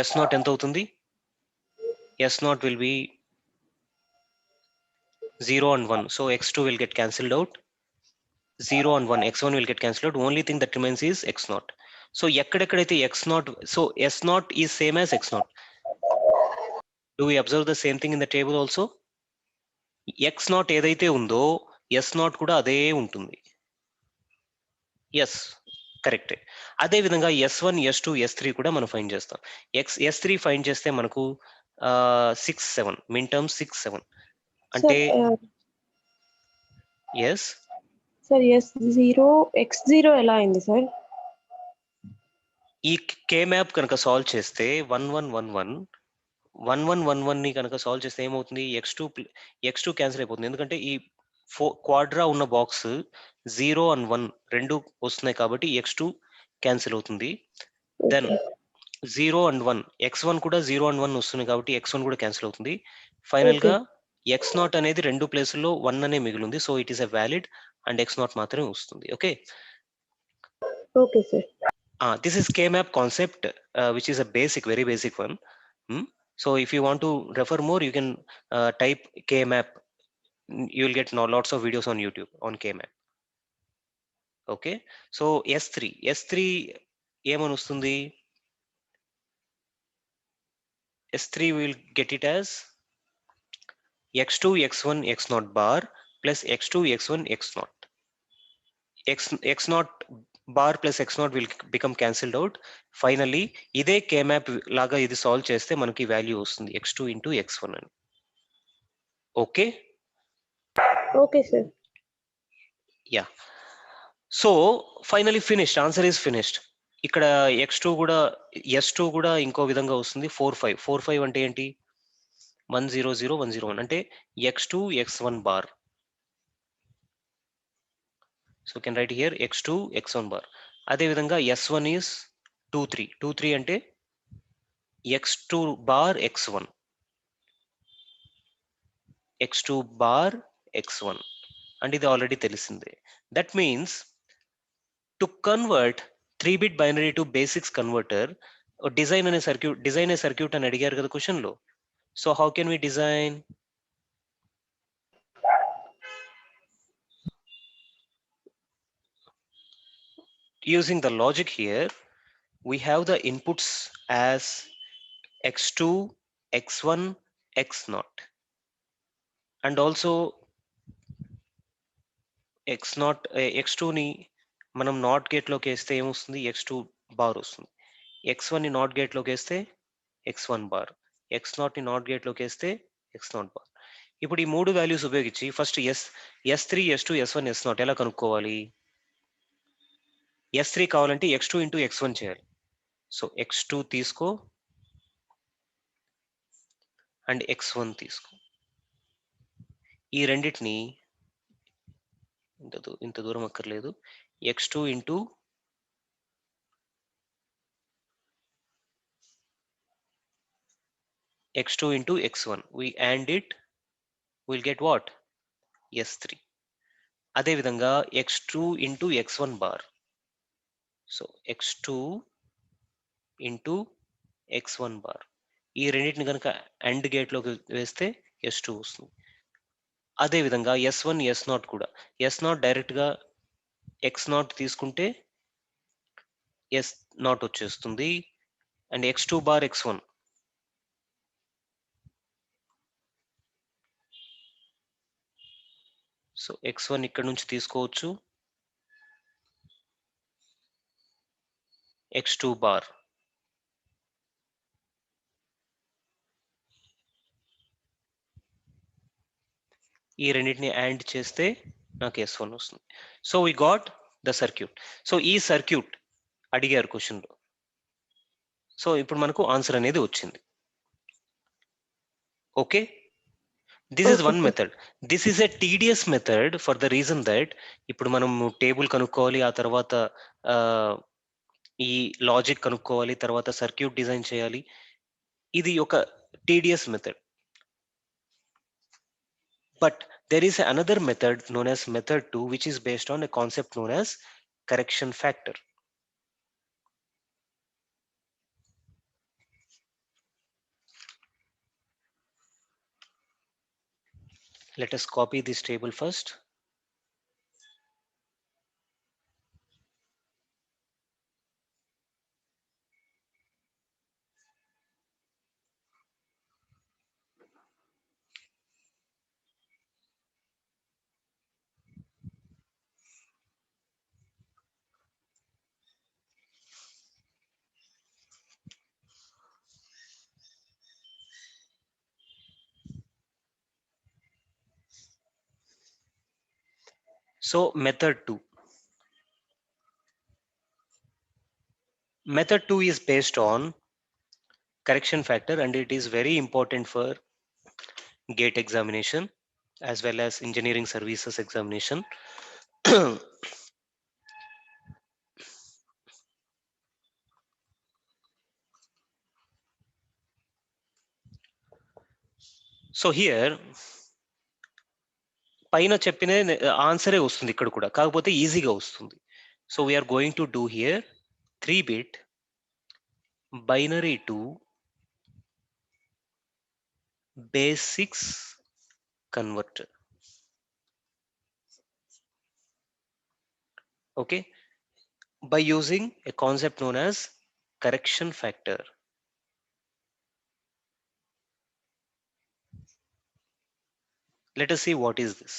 S0 ఎంత అవుతుంది? S0 will be 0 and 1. So x2 will get cancelled out. 0 and 1. x1 will get cancelled out. Only thing that remains is x0. So ఎక్కడెక్కడైతే x0, so S0 is same as x0. Do we observe the same thing in the table also? x0 ఏదైతే ఉందో S0 కూడా అదే ఉంటుంది. Yes కరెక్టే. అదే విధంగా S1 S2 S3 కూడా మనం ఫైండ్ చేస్తాం. S3 ఫైండ్ చేస్తే మనకు 6 7 మిన్ టర్మ్ 6 7 అంటే ఎస్ సార్ S0 X0 ఎలా అయింది సార్? ఈ కే మ్యాప్ కనుక సాల్వ్ చేస్తే 1 1 1 1 1 1 1 1 ని కనుక సాల్వ్ చేస్తే ఏమవుతుంది? x2 క్యాన్సిల్ అయిపోతుంది. ఎందుకంటే ఈ క్వాడ్రా ఉన్న బాక్స్ 0 అండ్ 1 రెండు వస్తున్నాయి కాబట్టి x2 క్యాన్సిల్ అవుతుంది. దెన్ 0 అండ్ 1 x1 కూడా 0 అండ్ 1 వస్తుంది కాబట్టి x1 కూడా క్యాన్సిల్ అవుతుంది. ఫైనల్ గా x0 అనేది రెండు ప్లేసుల్లో 1 అనే మిగిలింది. So it is a valid and x0 మాత్రమే వస్తుంది. Okay okay sir. This is K-map concept, which is a basic, very basic one. So if you want to refer more, you can type K-map. You will get lots of videos on YouTube on K-map. Okay. So S3 ఏమని వస్తుంది? S3 will get it as x2 x1 x0 bar plus x2 x1 x0. x0 bar plus x0 will become cancelled out. Finally, ఇదే K-map లాగా ఇది solve చేస్తే మనకి value వస్తుంది x2 into x1 అని. Okay okay sir. Yeah so finally finished. Answer is finished. ఇక్కడ x2 కూడా S2 కూడా ఇంకో విధంగా వస్తుంది. 4 5 4 5 అంటే ఏంటి? 1 0 0 1 0 1 అంటే x2 x1 bar. So can write here x2 x1 bar. అదే విధంగా S1 is 2 3 2 3 అంటే x2 bar x1 x2 bar x1 and ఇది ఆల్రెడీ తెలిసిందే. That means to convert 3-bit binary to basics converter design a circuit అని అడిగారు కదా question లో. So how can we design? using the logic here, we have the inputs as x2 x1 x0 and also x2 ని మనం not gate లోకి వేస్తే ఏమొస్తుంది? x2 bar వస్తుంది. x1 ని నాట్ గేట్ లోకి వేస్తే x1 బార్, x0 ని నాట్ గేట్ లోకి వేస్తే x0 బార్. ఇప్పుడు ఈ మూడు వాల్యూస్ ఉపయోగించి first S3 S2 S1 S0 ఎలా కనుక్కోవాలి? S3 కావాలంటే x2 ఇంటూ x1 చేయాలి. సో x2 తీసుకో అండ్ x1 తీసుకో. ఈ రెండింటిని ఇంత దూరం అక్కర్లేదు. x2 into x1 we AND it, we'll get what? S3. అదే విధంగా x2 into x1 bar. So x2 into x1 bar. ఈ రెండింటిని కనుక AND గేట్ లోకి వేస్తే S2 వస్తుంది. అదే విధంగా S1 S0 కూడా S0 డైరెక్ట్ గా x0 తీసుకుంటే S0 వచ్చేస్తుంది and x2 bar x1. So x1 ఇక్కడ నుంచి తీసుకోవచ్చు, x2 బార్. ఈ రెండింటిని యాడ్ చేస్తే నాకు S1 వస్తుంది. So we got the circuit. So ఈ సర్క్యూట్ అడిగారు క్వశ్చన్ లో. సో ఇప్పుడు మనకు ఆన్సర్ అనేది వచ్చింది. Okay This is Okay, one sir. method. This is a tedious method for the reason that ఇప్పుడు మనం టేబుల్ కనుక్కోవాలి, ఆ తర్వాత ఈ లాజిక్ కనుక్కోవాలి, తర్వాత సర్క్యూట్ డిజైన్ చేయాలి. ఇది ఒక tedious method. But there is another method known as method 2, which is based on a concept known as correction factor. Let us copy this table first. So method 2. Method 2 is based on correction factor, and it is very important for GATE examination as well as engineering services examination. So here పైన చెప్పిన ఆన్సరే వస్తుంది ఇక్కడ కూడా, కాకపోతే ఈజీగా వస్తుంది. So we're going to do here 3-bit binary to base 6 converter. Okay, by using a concept known as correction factor. Let us see what is this.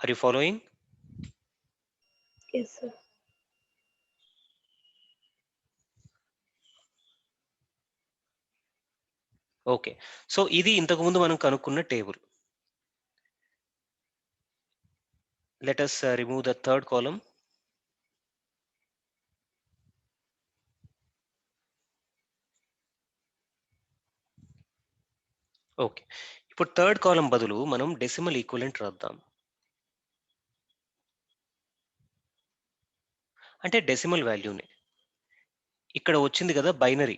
Are you following? Yes, sir. Okay, so ఇది ఇంతకుముందు మనం కనుక్కున్న table. Let us remove the third column. Okay, ఇప్పుడు third column బదులు మనం decimal equivalent రాద్దాం. అంటే decimal వాల్యూని ఇక్కడ వచ్చింది కదా బైనరీ,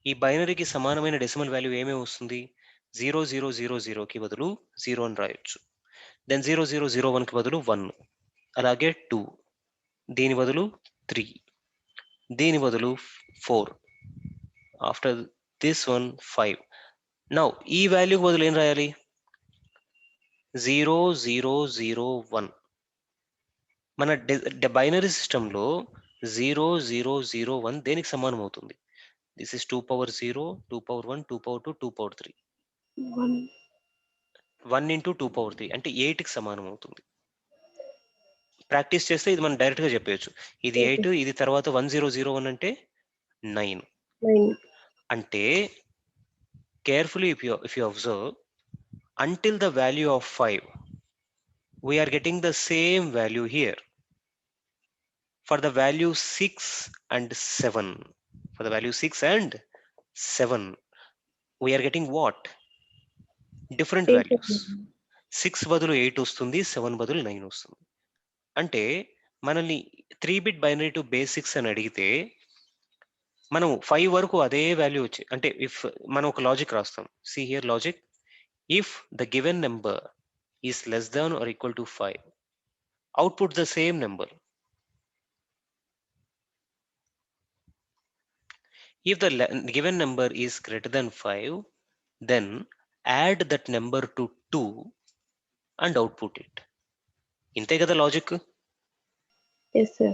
ఈ బైనరీకి సమానమైన డెసిమల్ వాల్యూ ఏమేమి వస్తుంది? 0000కి బదులు 0 అని రాయొచ్చు. దెన్ 0001కి బదులు 1, అలాగే 2, దీని బదులు 3, దీని బదులు 4, ఆఫ్టర్ దిస్ వన్ 5. నౌ ఈ వాల్యూకి బదులు ఏం రాయాలి? 0001. మన బైనరీ సిస్టంలో 0001 దేనికి సమానం అవుతుంది? This is 2 power 0, 2 power 1, 2 power 2, 2 power 3. 1 into 2 power 3 అంటే 8కి సమానం అవుతుంది. ప్రాక్టీస్ చేస్తే ఇది మనం డైరెక్ట్ గా చెప్పేయచ్చు. ఇది 8, ఇది తర్వాత 1001 అంటే 9. 9. అంటే carefully if you observe, until the value of 5, we are getting the same value here. For the value 6 and 7, for the value 6 and 7, we are getting what? Different 8. values. 6 బదులు 8 వస్తుంది, 7 బదులు 9 వస్తుంది. అంటే మనల్ని 3-bit బైనరీ టు బేస్ 6 అని అడిగితే మనం 5 వరకు అదే వాల్యూ వచ్చి, అంటే ఇఫ్ మనం ఒక లాజిక్ రాస్తాం. See here logic, if the given number is less than or equal to 5, output the same number. If the given number is greater than 5, then add that number to 2 and output it. ఇంతే కదా logic. Yes, sir.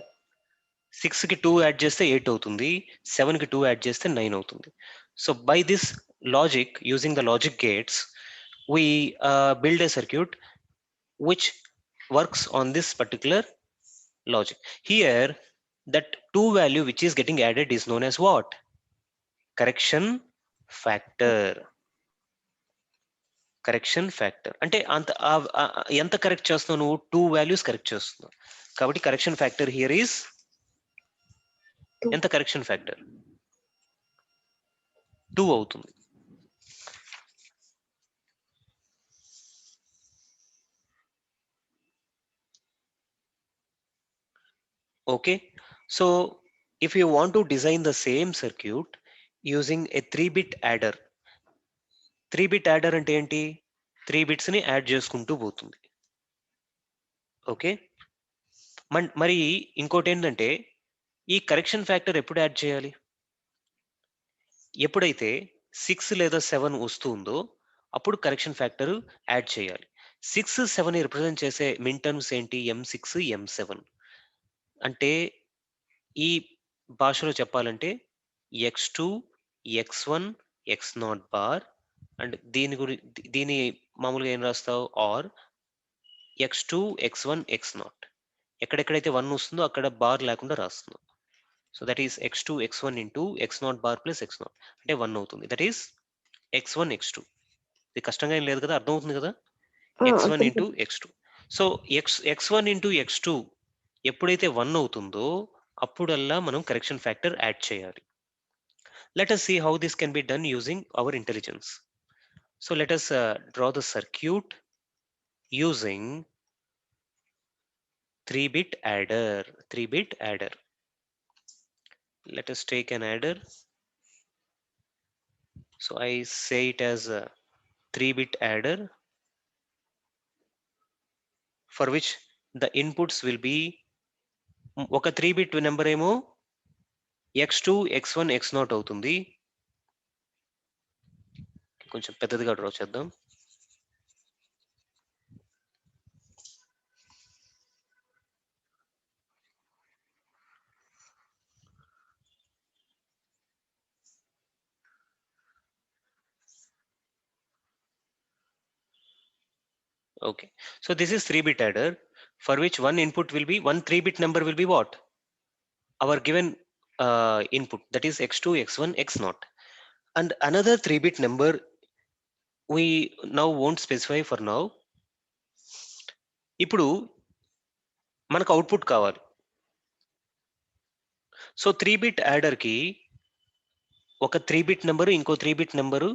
6కి 2 add చేస్తే 8 అవుతుంది, 7కి 2 add చేస్తే 9 అవుతుంది. So by this logic, using the logic gates, we build a circuit which works on this particular logic. Here that 2 value which is getting added is known as what? Correction factor. Correction factor అంటే అంత ఎంత correct చేస్తున్నావు నువ్వు? 2 values correct చేస్తున్నావు కాబట్టి correction factor here is ఎంత? Correction factor 2 అవుతుంది. Okay, so if you want to design the same circuit using a 3-bit adder, 3-bit adder అంటే ఏంటి? 3 బిట్స్ ని యాడ్ చేసుకుంటూ పోతుంది. ఓకే, మరి ఇంకోటి ఏంటంటే ఈ కరెక్షన్ ఫ్యాక్టర్ ఎప్పుడు యాడ్ చేయాలి? ఎప్పుడైతే 6 లేదా 7 వస్తుందో అప్పుడు కరెక్షన్ ఫ్యాక్టర్ యాడ్ చేయాలి. 6, 7 రిప్రజెంట్ చేసే మిన్ టర్మ్స్ ఏంటి? M6, M7. అంటే ఈ భాషలో చెప్పాలంటే x2, x1, x0 bar and దీని మామూలుగా ఏం రాస్తావు? Are x2, x1, x0. ఎక్కడెక్కడైతే 1 వస్తుందో అక్కడ బార్ లేకుండా రాస్తున్నాం. So that is x2, x1 into x0 bar plus x0 అంటే 1 అవుతుంది. That is x1, x2. ఇది కష్టంగా ఏం లేదు కదా, అర్థమవుతుంది కదా? x1 into x2. So x1 into x2 ఎప్పుడైతే 1 అవుతుందో అప్పుడల్లా మనం కరెక్షన్ ఫ్యాక్టర్ యాడ్ చేయాలి. Let us see how this can be done using our intelligence. So let us draw the circuit using 3-bit adder. 3-bit adder. Let us take an adder. So I say it as a 3-bit adder for which the inputs will be ఒక 3-bit number ఏమో x2, x1, x0 అవుతుంది. కొంచెం పెద్దదిగా draw చేద్దాం. Okay, so this is 3-bit adder for which one input will be, one 3-bit number will be what? Our given input, that is x2, x1, x0. And another 3-bit number we now won't specify for now. ఇప్పుడు మనకు output కావాలి. So 3-bit adder కి ఒక 3-bit number, ఇంకో 3-bit number,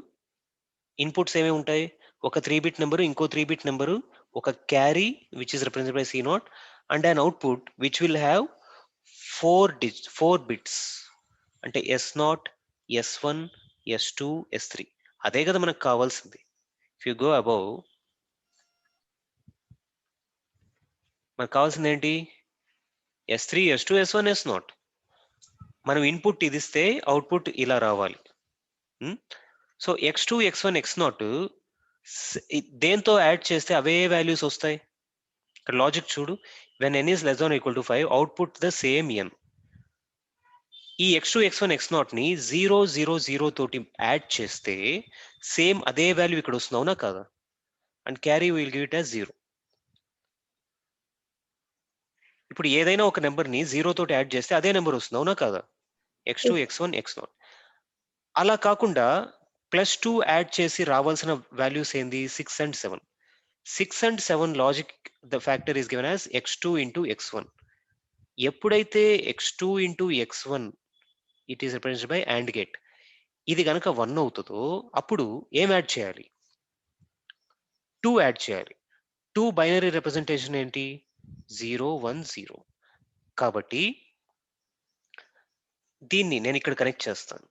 inputs ఏమేమి ఉంటాయి? ఒక 3-bit number, ఇంకో 3-bit నెంబరు, ఒక carry which is represented by C0 and an output which will have 4 bits అంటే S0, S1, S2, S3. అదే కదా మనకు కావాల్సింది. ఇఫ్ యు గో అబౌవ్, మనకు కావాల్సింది ఏంటి? S3, S2, S1, S0. మనం ఇన్పుట్ ఇది ఇస్తే అవుట్పుట్ ఇలా రావాలి. సో x2, x1, x0 దేంతో యాడ్ చేస్తే అవే వాల్యూస్ వస్తాయి. ఇక్కడ లాజిక్ చూడు, when n is less than or equal to 5 output the same n. ఈ x2, x1, x0 ని 0, 0, 0 తోటి యాడ్ చేస్తే సేమ్ అదే వాల్యూ ఇక్కడ వస్తుంది, అవునా కాదా? And carry will give it as 0. ఇప్పుడు ఏదైనా ఒక నెంబర్ ని 0 తోటి యాడ్ చేస్తే అదే నెంబర్ వస్తుంది, అవునా కాదా? x2, x1, x0. అలా కాకుండా +2 యాడ్ చేసి రావాల్సిన వాల్యూస్ ఏంది? 6 and 7. 6 and 7 logic the factor is given as x2 into x1. ఎప్పుడైతే x2 into x1 it is represented by AND gate, ఇది కనుక 1 అవుతుందో అప్పుడు ఏం యాడ్ చేయాలి? 2 యాడ్ చేయాలి. 2 బైనరీ రిప్రజెంటేషన్ ఏంటి? 0, 1, 0. కాబట్టి దీన్ని నేను ఇక్కడ కనెక్ట్ చేస్తాను.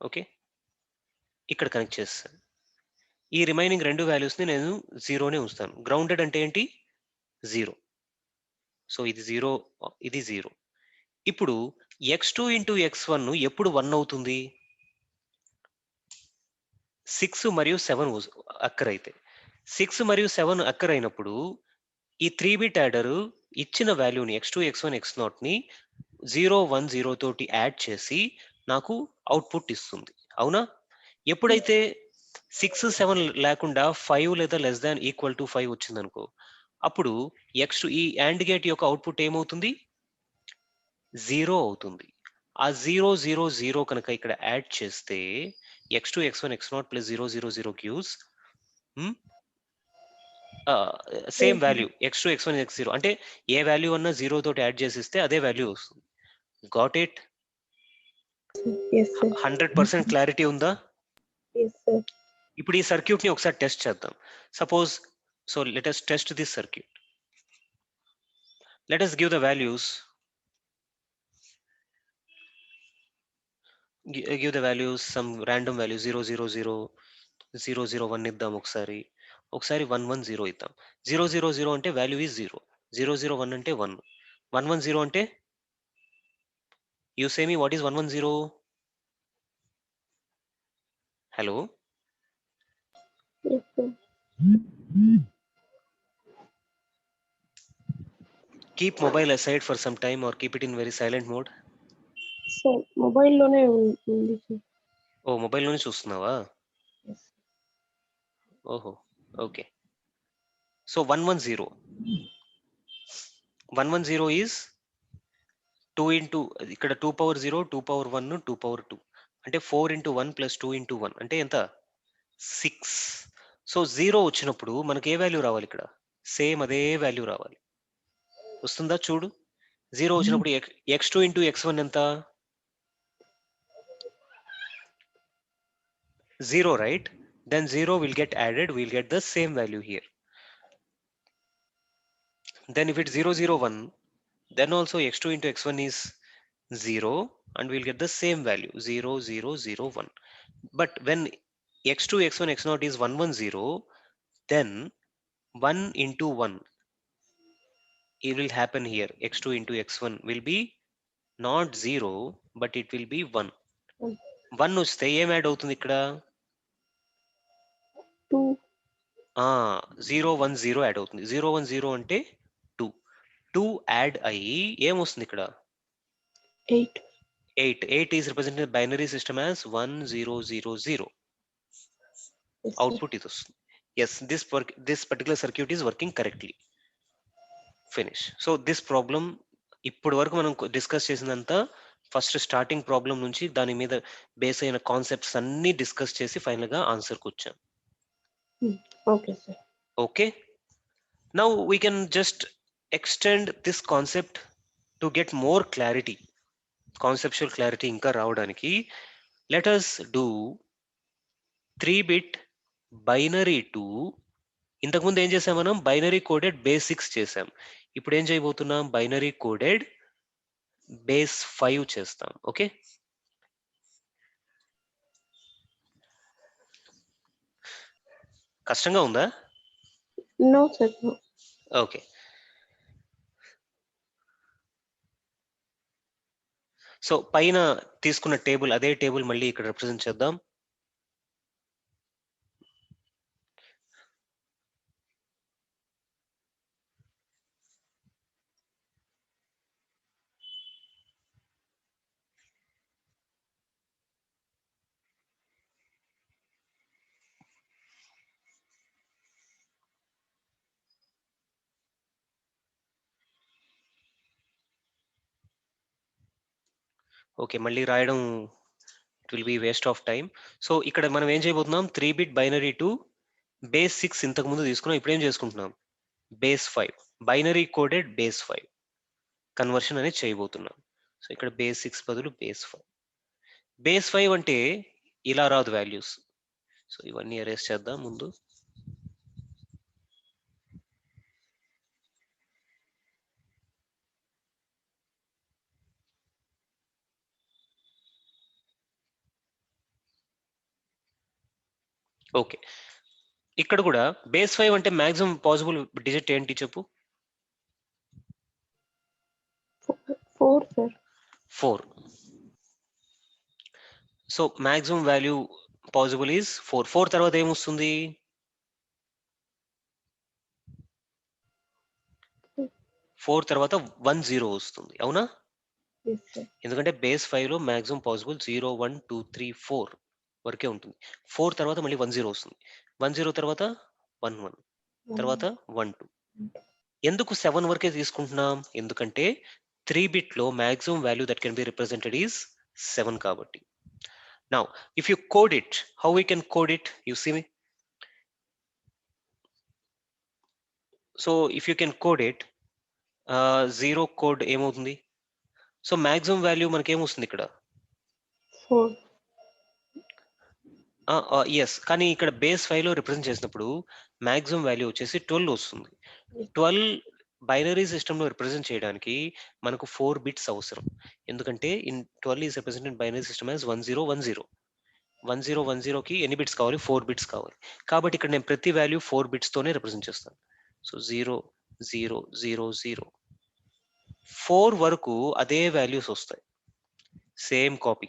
ఓకే, ఇక్కడ కనెక్ట్ చేస్తాను. ఈ రిమైనింగ్ 2 వాల్యూస్ని నేను 0నే ఉంచుతాను. గ్రౌండెడ్ అంటే ఏంటి? 0. సో ఇది 0, ఇది 0. ఇప్పుడు x2 ఇంటూ x1 ఎప్పుడు 1 అవుతుంది? 6 మరియు 7 అక్కరైతే 6 మరియు 7 అక్కరైనప్పుడు ఈ 3-bit యాడర్ ఇచ్చిన వాల్యూని x2, x1, x0 ని 0, 1, 0 తోటి యాడ్ చేసి నాకు అవుట్పుట్ ఇస్తుంది, అవునా? ఎప్పుడైతే 6, 7 లేకుండా 5 లేదా లెస్ దాన్ ఈక్వల్ టు 5 వచ్చిందనుకో అప్పుడు x2 ఈ AND గేట్ యొక్క అవుట్పుట్ ఏమవుతుంది? 0 అవుతుంది. ఆ 0 కనుక ఇక్కడ యాడ్ చేస్తే x2 x1 x0 plus 0 gives same value x2 x1 x0 అంటే ఏ వాల్యూ అన్నా 0 తోటి యాడ్ చేసిస్తే అదే వాల్యూ వస్తుంది. Got it? Yes, sir. 100% clarity ఉందా? Yes, sir. ఇప్పుడు ఈ సర్క్యూట్ ని ఒకసారి టెస్ట్ చేద్దాం. Suppose so let us test this circuit. Let us give the values. Give the values some random value 000 001 ఇద్దాం. ఒకసారి 110 ఇద్దాం. 000 అంటే వాల్యూ ఈజ్ 0, 001 అంటే 1, 110 అంటే you say me what is 110? Hello, Yes, sir. keep mobile aside for some time or keep it in very silent mode. So, mobile లోనే ఉంది sir. ఓ mobile లోనే చూస్తున్నావా? Yes. ఓహో, ఓకే. సో 110 ఈజ్ 2 ఇంటూ ఇక్కడ 2 power 0, 2 power 1, 2 power 2 అంటే 4 into 1 plus 2 into 1 అంటే ఎంత? 6. So 0 వచ్చినప్పుడు మనకి ఏ వాల్యూ రావాలి? ఇక్కడ సేమ్ అదే వాల్యూ రావాలి. వస్తుందా చూడు. 0 వచ్చినప్పుడు x2 ఇంటూ x1 ఎంత? 0, right? Then 0 will get added, we'll get the same value here. Then if it's 001, then also x2 into x1 is 0 and we'll get the same value 0001. But when x2 x1 x0 is 110, then 1 into 1 it will happen here. x2 into x1 will be not 0 but it will be 1. 1 వస్తే ఏం add అవుతుంది ఇక్కడ? 2. 010 add అవుతుంది. 010 అంటే 2. 2 add అయ్యి ఏమొస్తుంది ఇక్కడ? 8. 8 is represented in binary system as 1000. Yes, Output ఇది వస్తుంది. Yes, this particular circuit is working correctly. Finish. So this problem ఇప్పటి వరకు మనం డిస్కస్ చేసినంత ఫస్ట్ స్టార్టింగ్ ప్రాబ్లం నుంచి దాని మీద బేస్ అయిన కాన్సెప్ట్స్ అన్ని డిస్కస్ చేసి ఫైనల్ గా ఆన్సర్ కు వచ్చాం. Okay, sir. Okay. Now we can just extend this concept to get more clarity. Conceptual clarity ఇంకా రావడానికి let us do 3-bit binary to ఇంతకుముందు ఏం చేసాం మనం? బైనరీ కోడెడ్ బేస్ 6 చేసాం. ఇప్పుడు ఏం చేయబోతున్నాం? బైనరీ కోడెడ్ బేస్ 5 చేస్తాం. ఓకే, కష్టంగా ఉందా? No, sir. No. Okay. So పైన తీసుకున్న టేబుల్ అదే టేబుల్ మళ్ళీ ఇక్కడ రిప్రజెంట్ చేద్దాం. ఓకే, మళ్ళీ రాయడం it will be waste of time. So ఇక్కడ మనం ఏం చేయబోతున్నాం? 3-bit బైనరీ టు బేస్ 6 ఇంతకు ముందు తీసుకున్నాం. ఇప్పుడు ఏం చేసుకుంటున్నాం? Base 5 binary coded base 5 conversion అనేది చేయబోతున్నాం. సో ఇక్కడ బేస్ 6 బదులు బేస్ 5. బేస్ 5 అంటే ఇలా రాదు వాల్యూస్. సో ఇవన్నీ అరేంజ్ చేద్దాం ముందు. ఓకే, ఇక్కడ కూడా బేస్ 5 అంటే మాక్సిమం పాసిబుల్ డిజిట్ ఏంటి చెప్పు? 4, sir. 4. So maximum value possible is 4. 4 తర్వాత ఏమొస్తుంది? 4 తర్వాత 10 వస్తుంది, అవునా? Yes, sir. ఎందుకంటే బేస్ 5 లో మాక్సిమం పాసిబుల్ 0 1 2 3 4 వరకే ఉంటుంది. 4 తర్వాత మళ్ళీ 10 వస్తుంది. 10 తర్వాత 11 తర్వాత 12. ఎందుకు 7 వరకే తీసుకుంటున్నాం? ఎందుకంటే 3-bit లో maximum value that can be represented is 7 kabatti. Now if you code it, how we can code it, you see me? So if you can code it, 0 code ఏమవుతుంది? సో maximum value మనకి ఏమొస్తుంది ఇక్కడ? 4. Yes, కానీ ఇక్కడ base 5 లో represent చేసినప్పుడు maximum value వచ్చేసి 12 వస్తుంది. 12 బైనరీ సిస్టమ్ లో రిప్రజెంట్ చేయడానికి మనకు 4 బిట్స్ అవసరం. ఎందుకంటే in 12 is represented binary system as 1010. 1010 కి ఎన్ని బిట్స్ కావాలి? 4 బిట్స్ కావాలి. కాబట్టి ఇక్కడ నేను ప్రతి వాల్యూ 4 బిట్స్ తోనే రిప్రజెంట్ చేస్తాను. సో 0 0 0 0 4 వరకు అదే వాల్యూస్ వస్తాయి, సేమ్ కాపీ.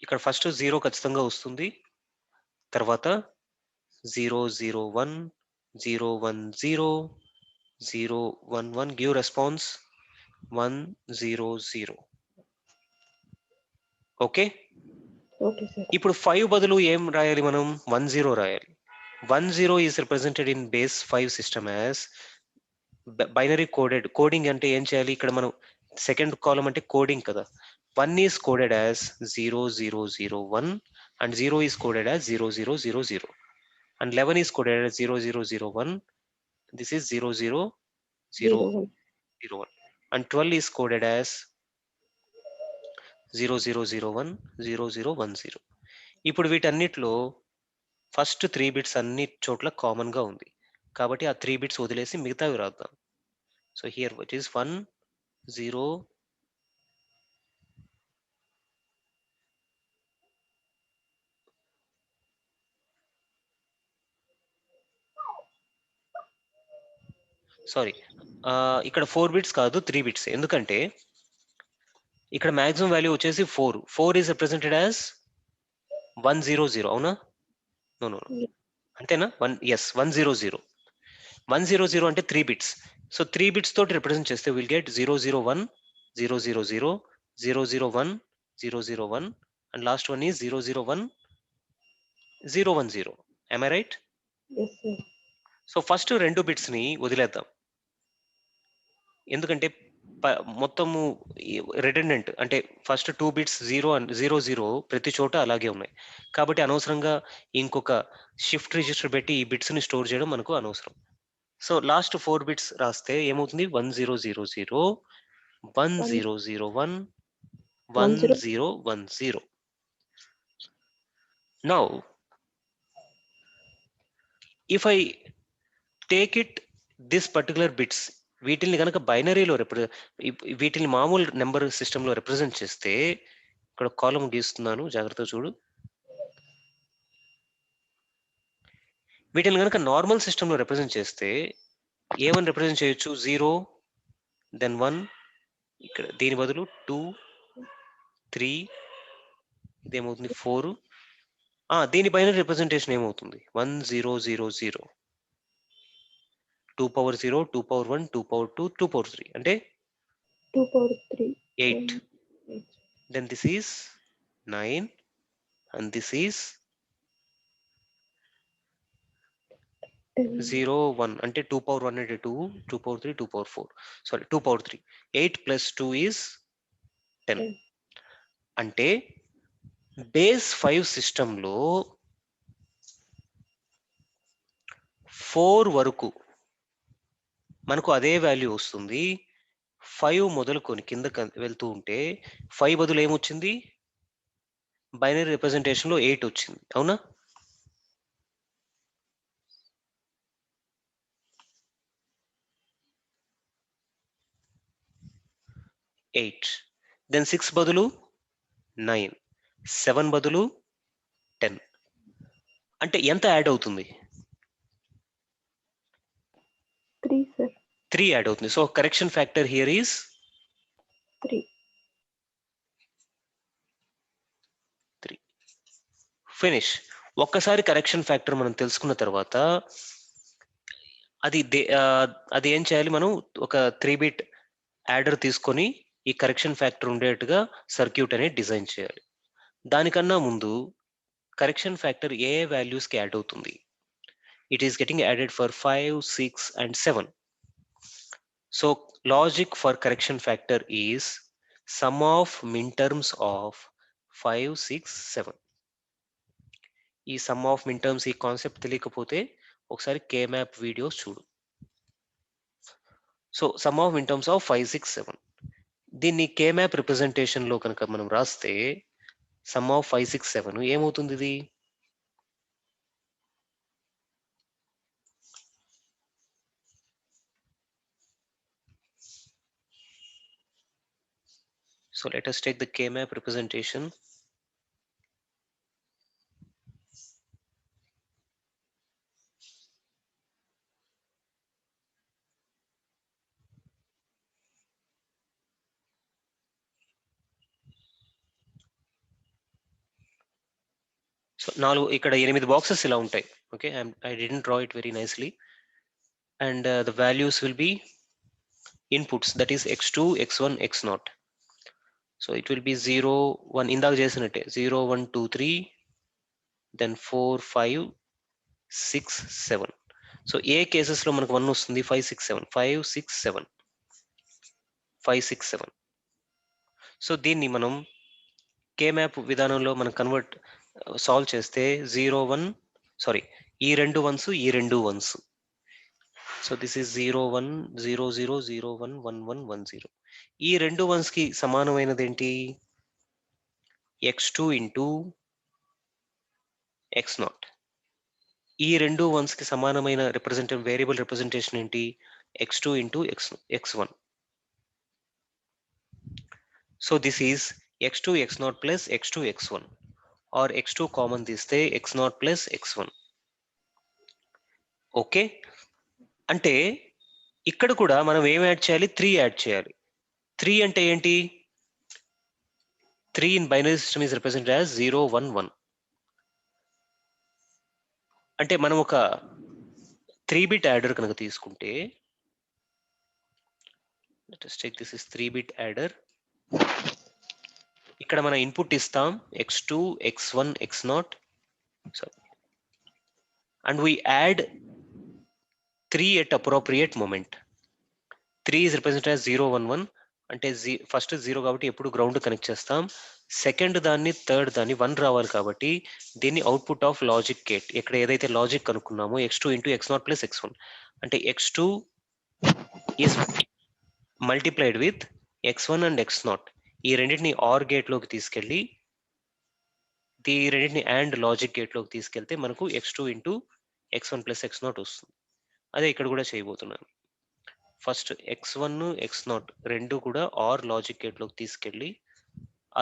ఇక్కడ ఫస్ట్ 0 ఖచ్చితంగా వస్తుంది, తర్వాత 0 0 1 0 1 0 0 1 1 give response 1 0 0. Okay, okay sir. ఇప్పుడు 5 బదులు ఏం రాయాలి మనం? 1 0 రాయాలి. 1 0 is represented in base 5 system as binary coded. Coding అంటే ఏం చేయాలి? ఇక్కడ మనం సెకండ్ కాలం అంటే కోడింగ్ కదా. 1 is coded as 0 0 0 1 and 0 is coded as 0 0 0 0 and 11 is coded as 0 0 0 1. This is 0 0 0 0 1 and 12 is coded as 0 0 0 1 0 0 1 0. ఇప్పుడు వీటన్నిటిలో ఫస్ట్ 3 బిట్స్ అన్ని చోట్ల కామన్ గా ఉంది కాబట్టి ఆ 3 బిట్స్ వదిలేసి మిగతావి రాద్దాం. So here which is 1 0 sorry, ఇక్కడ 4 బిట్స్ కాదు 3 బిట్స్, ఎందుకంటే ఇక్కడ మాక్సిమం వాల్యూ వచ్చేసి 4. 4 ఈస్ రిప్రజెంటెడ్ యాజ్ 100. అవునా? నో నో, అంతేనా? 100. 100 అంటే 3 బిట్స్. సో 3 బిట్స్ తోటి రిప్రజెంట్ చేస్తే will get 001 000 001 001 and last one is 001 010. am I right? Yes, sir. So first 2 bits ని వదిలేద్దాం, ఎందుకంటే మొత్తము రిడెండెంట్ అంటే ఫస్ట్ 2 బిట్స్ 0 అండ్ 00 ప్రతి చోట అలాగే ఉన్నాయి కాబట్టి అనవసరంగా ఇంకొక షిఫ్ట్ రిజిస్టర్ పెట్టి ఈ బిట్స్ ని స్టోర్ చేయడం మనకు అనవసరం. సో లాస్ట్ 4 బిట్స్ రాస్తే ఏమవుతుంది? 1000 1001 1010. Now if I take it this particular bits, వీటిని కనుక బైనరీలో వీటిని మామూలు నెంబర్ సిస్టంలో రిప్రజెంట్ చేస్తే, ఇక్కడ కాలం గీస్తున్నాను జాగ్రత్తగా చూడు. వీటిని కనుక నార్మల్ సిస్టంలో రిప్రజెంట్ చేస్తే ఏమని రిప్రజెంట్ చేయొచ్చు? 0 then 1, ఇక్కడ దీని బదులు 2 3, ఇదేమవుతుంది 4. దీని బైనరీ రిప్రజెంటేషన్ ఏమవుతుంది? 1000 2 power 0 2 power 1 2 power 2 2 power 3 అంటే 2 power 3 8. Then this is 9 and this is 0 1 అంటే 2 power 1 అంటే 2 2 power 3 2 power 4 sorry 2 power 3. 8 plus 2 is 10. అంటే బేస్ 5 సిస్టంలో 4 వరకు మనకు అదే వాల్యూ వస్తుంది. 5 మొదలుకొని కింద వెళ్తూ ఉంటే 5 బదులు ఏమొచ్చింది? బైనరీ రిప్రజెంటేషన్ లో 8 వచ్చింది. అవునా? ఎయిట్. దెన్ 6 బదులు 9, 7 బదులు 10. అంటే ఎంత యాడ్ అవుతుంది? 3, sir. 3 యాడ్ అవుతుంది. So correction factor here is 3. Finish. ఒక్కసారి కరెక్షన్ ఫ్యాక్టర్ మనం తెలుసుకున్న తర్వాత అది ఏం చేయాలి? మనం ఒక 3-bit యాడర్ తీసుకొని ఈ కరెక్షన్ ఫ్యాక్టర్ ఉండేట్టుగా సర్క్యూట్ అనేది డిజైన్ చేయాలి. దానికన్నా ముందు కరెక్షన్ ఫ్యాక్టర్ ఏ వాల్యూస్ కి యాడ్ అవుతుంది? It is getting added for 5, 6 and 7. So logic for correction factor is sum of minterms of 5, 6, 7. ఈ సమ్ ఆఫ్ మిన్టర్మ్స్ ఈ కాన్సెప్ట్ తెలియకపోతే ఒకసారి కేమ్యాప్ వీడియోస్ చూడు. So sum of minterms of 5, 6, 7. దీన్ని కేమ్యాప్ రిప్రజెంటేషన్ లో కనుక మనం రాస్తే సమ్ ఆఫ్ 5, 6, 7 ఏమవుతుంది ఇది? So let us take the K-map representation. So నాలుగు ఇక్కడ 8 బాక్సెస్ ఇలా ఉంటాయి. Okay, I didn't draw it very nicely. And the values will be inputs, that is x2, x1, x0. So it will be 0, 1 ఇందాక చేసినట్టే 0, 1, 2, 3, then 4, 5, 6, 7. So ఏ cases లో మనకు 1 వస్తుంది? 5, 6, 7, 5, 6, 7, 5, 6, 7. So దీన్ని మనం కేమ్యాప్ విధానంలో మనం సాల్వ్ చేస్తే 0, 1, సారీ ఈ రెండు వన్స్ ఈ రెండు వన్స్. So this is 0, 1, 0, 0, 0, 1, 1, 1, 1, 0. ఈ రెండు వన్స్ కి సమానమైనది ఏంటి? x2 into x0. ఈ రెండు వన్స్ కి సమానమైన వేరియబుల్ రిప్రజెంటేషన్ ఏంటి? x2 into x1. So this is x2 x0 plus x2 x1, or x2 common తీస్తే x0 ప్లస్ x1. ఓకే, అంటే ఇక్కడ కూడా మనం ఏం యాడ్ చేయాలి? 3 యాడ్ చేయాలి. 3 అంటే ఏంటి? 3 in binary system is represented as 0, 1, 1. అంటే మనం ఒక 3-bit adder కనుక తీసుకుంటే, let us take this is 3-bit adder. ఇక్కడ మన ఇన్పుట్ ఇస్తాం x2, x1, x0, sorry, and we add 3 at appropriate moment. 3 is represented as 0, 1, 1. అంటే ఫస్ట్ 0 కాబట్టి ఎప్పుడు గ్రౌండ్ కనెక్ట్ చేస్తాం. సెకండ్ దాన్ని థర్డ్ దాన్ని 1 రావాలి కాబట్టి దీన్ని అవుట్పుట్ ఆఫ్ లాజిక్ గేట్, ఇక్కడ ఏదైతే logic కనుక్కున్నామో x2 into x0 plus x1, అంటే x2 is multiplied with x1 and x0. ఈ రెండింటిని ఆర్ గేట్ లోకి తీసుకెళ్ళి ఈ రెండింటిని అండ్ లాజిక్ గేట్ లోకి తీసుకెళ్తే మనకు x2 into x1 plus x0 వస్తుంది. అదే ఇక్కడ కూడా చేయబోతున్నాను. ఫస్ట్ x1, x0 రెండు కూడా ఆర్ లాజిక్ గేట్ లోకి తీసుకెళ్ళి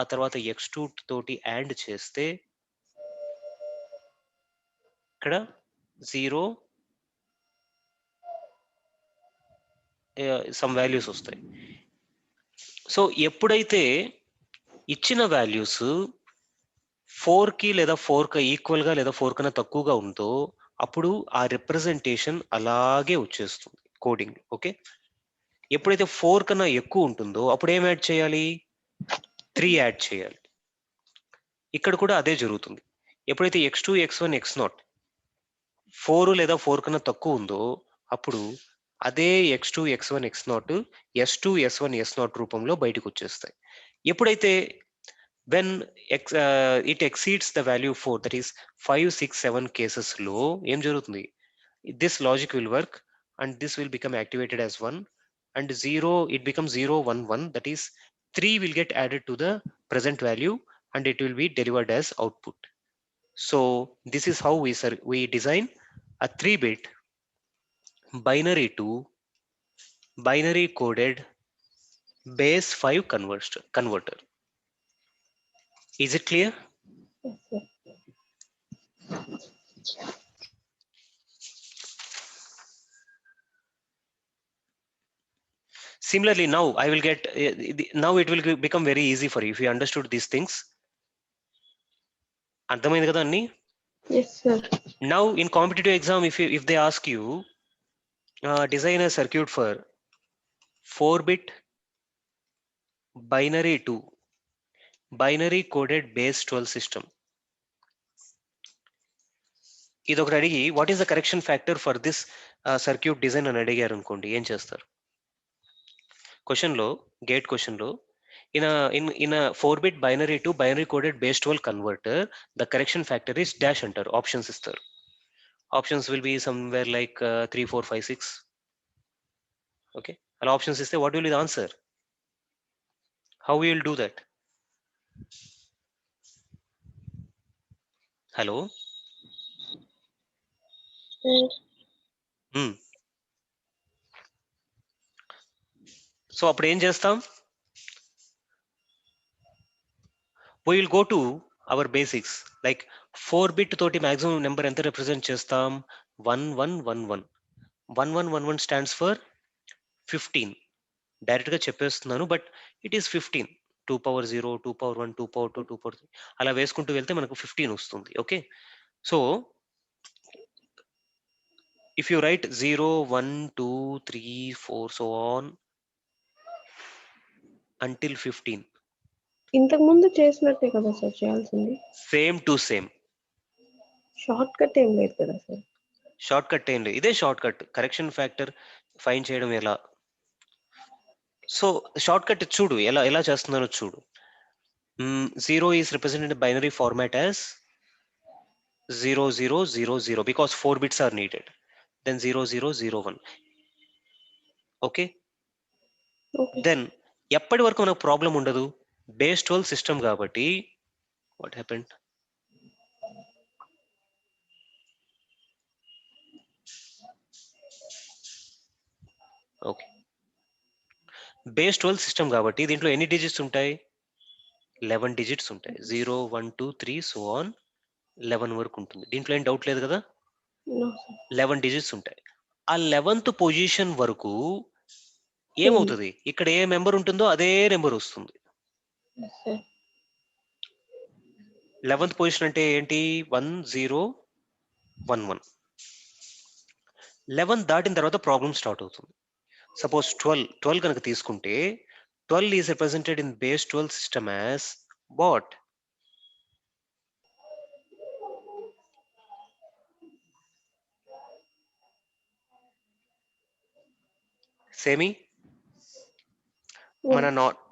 ఆ తర్వాత x2 తోటి అండ్ చేస్తే ఇక్కడ 0 సమ్ వాల్యూస్ వస్తాయి. సో ఎప్పుడైతే ఇచ్చిన వాల్యూస్ 4కి లేదా 4కి ఈక్వల్ గా లేదా 4 కన్నా తక్కువగా ఉందో అప్పుడు ఆ రిప్రజెంటేషన్ అలాగే వచ్చేస్తుంది కోడింగ్. ఓకే, ఎప్పుడైతే 4 కన్నా ఎక్కువ ఉంటుందో అప్పుడు ఏం యాడ్ చేయాలి? 3 యాడ్ చేయాలి. ఇక్కడ కూడా అదే జరుగుతుంది. ఎప్పుడైతే x2, x1, x0 4 లేదా 4 కన్నా తక్కువ ఉందో అప్పుడు అదే x2, x1, x0 s2, s1, s0 రూపంలో బయటకు వచ్చేస్తాయి. ఎప్పుడైతే when it exceeds the value 4, that is 5, 6, 7 cases లో ఏం జరుగుతుంది? This logic will work and this will become activated as 1, and 0 it becomes 0, 1, 1, that is 3 will get added to the present value and it will be delivered as output. So this is how we design a 3-bit binary to binary coded base 5 converter. Is it clear? Yes, sir. Similarly, now I will get now it will become very easy for you if you understood these things. అర్థమైంది కదా అన్ని? Yes, sir. Now in competitive exam, if they ask you design a circuit for 4-bit binary to binary coded base 12 system, ఇది ఒకటి అడిగి what is the correction factor for this circuit design అని అడిగారు అనుకోండి, ఏం చేస్తారు? క్వశ్చన్ లో gate question లో in a 4-bit binary to binary coded base 12 converter, the correction factor is dash అంటారు. ఆప్షన్స్ ఇస్తారు. Options will be somewhere like 3 4 5 6. Okay, అలా ఆప్షన్స్ ఇస్తే what will be the answer? How we will do that? Hello. So అప్పుడు ఏం చేస్తాం? we will go to our basics, like 4-bit తోటి maximum number ఎంత represent చేస్తాం? 1111. 1111 stands for 15. Direct గా చెప్పేస్తున్నాను, but it is 15. 2 power 0, 2 power 1, 2 power 2, 2 power 3 అలా వేసుకుంటూ వెళ్తే మనకు 15 వస్తుంది. Okay, so if you write 0 1 2 3 4 so on until 15, ఇంతకు ముందు చేసినట్టే కదా సార్ చేయాల్సింది. Same to same. Short cut ఏం లేదు కదా సార్. షార్ట్ కట్ ఏం లేదు, ఇదే short cut. Correction factor find చేయడం ఎలా? సో షార్ట్ కట్ చూడు ఎలా ఎలా చేస్తున్నానో చూడు. 0 is represented in binary format as 0000 because 4 bits are needed. Then 0001. Okay. Then ఎప్పటి వరకు మనకు ప్రాబ్లం ఉండదు? బేస్ 12 సిస్టమ్ కాబట్టి what happened? Okay, base 12 system కాబట్టి దీంట్లో ఎన్ని డిజిట్స్ ఉంటాయి? 11 డిజిట్స్ ఉంటాయి. 0 1 2 3 సో ఆన్ 11 వరకు ఉంటుంది. దీంట్లో ఏం డౌట్ లేదు కదా? 11 డిజిట్స్ ఉంటాయి. ఆ 11th పొజిషన్ వరకు ఏమవుతుంది? ఇక్కడ ఏ నెంబర్ ఉంటుందో అదే నెంబర్ వస్తుంది. 11th పొజిషన్ అంటే ఏంటి? 1011. 11 దాటిన తర్వాత ప్రాబ్లం స్టార్ట్ అవుతుంది. సపోజ్ 12 కనుక తీసుకుంటే 12 is represented in base 12 system as what? సేమి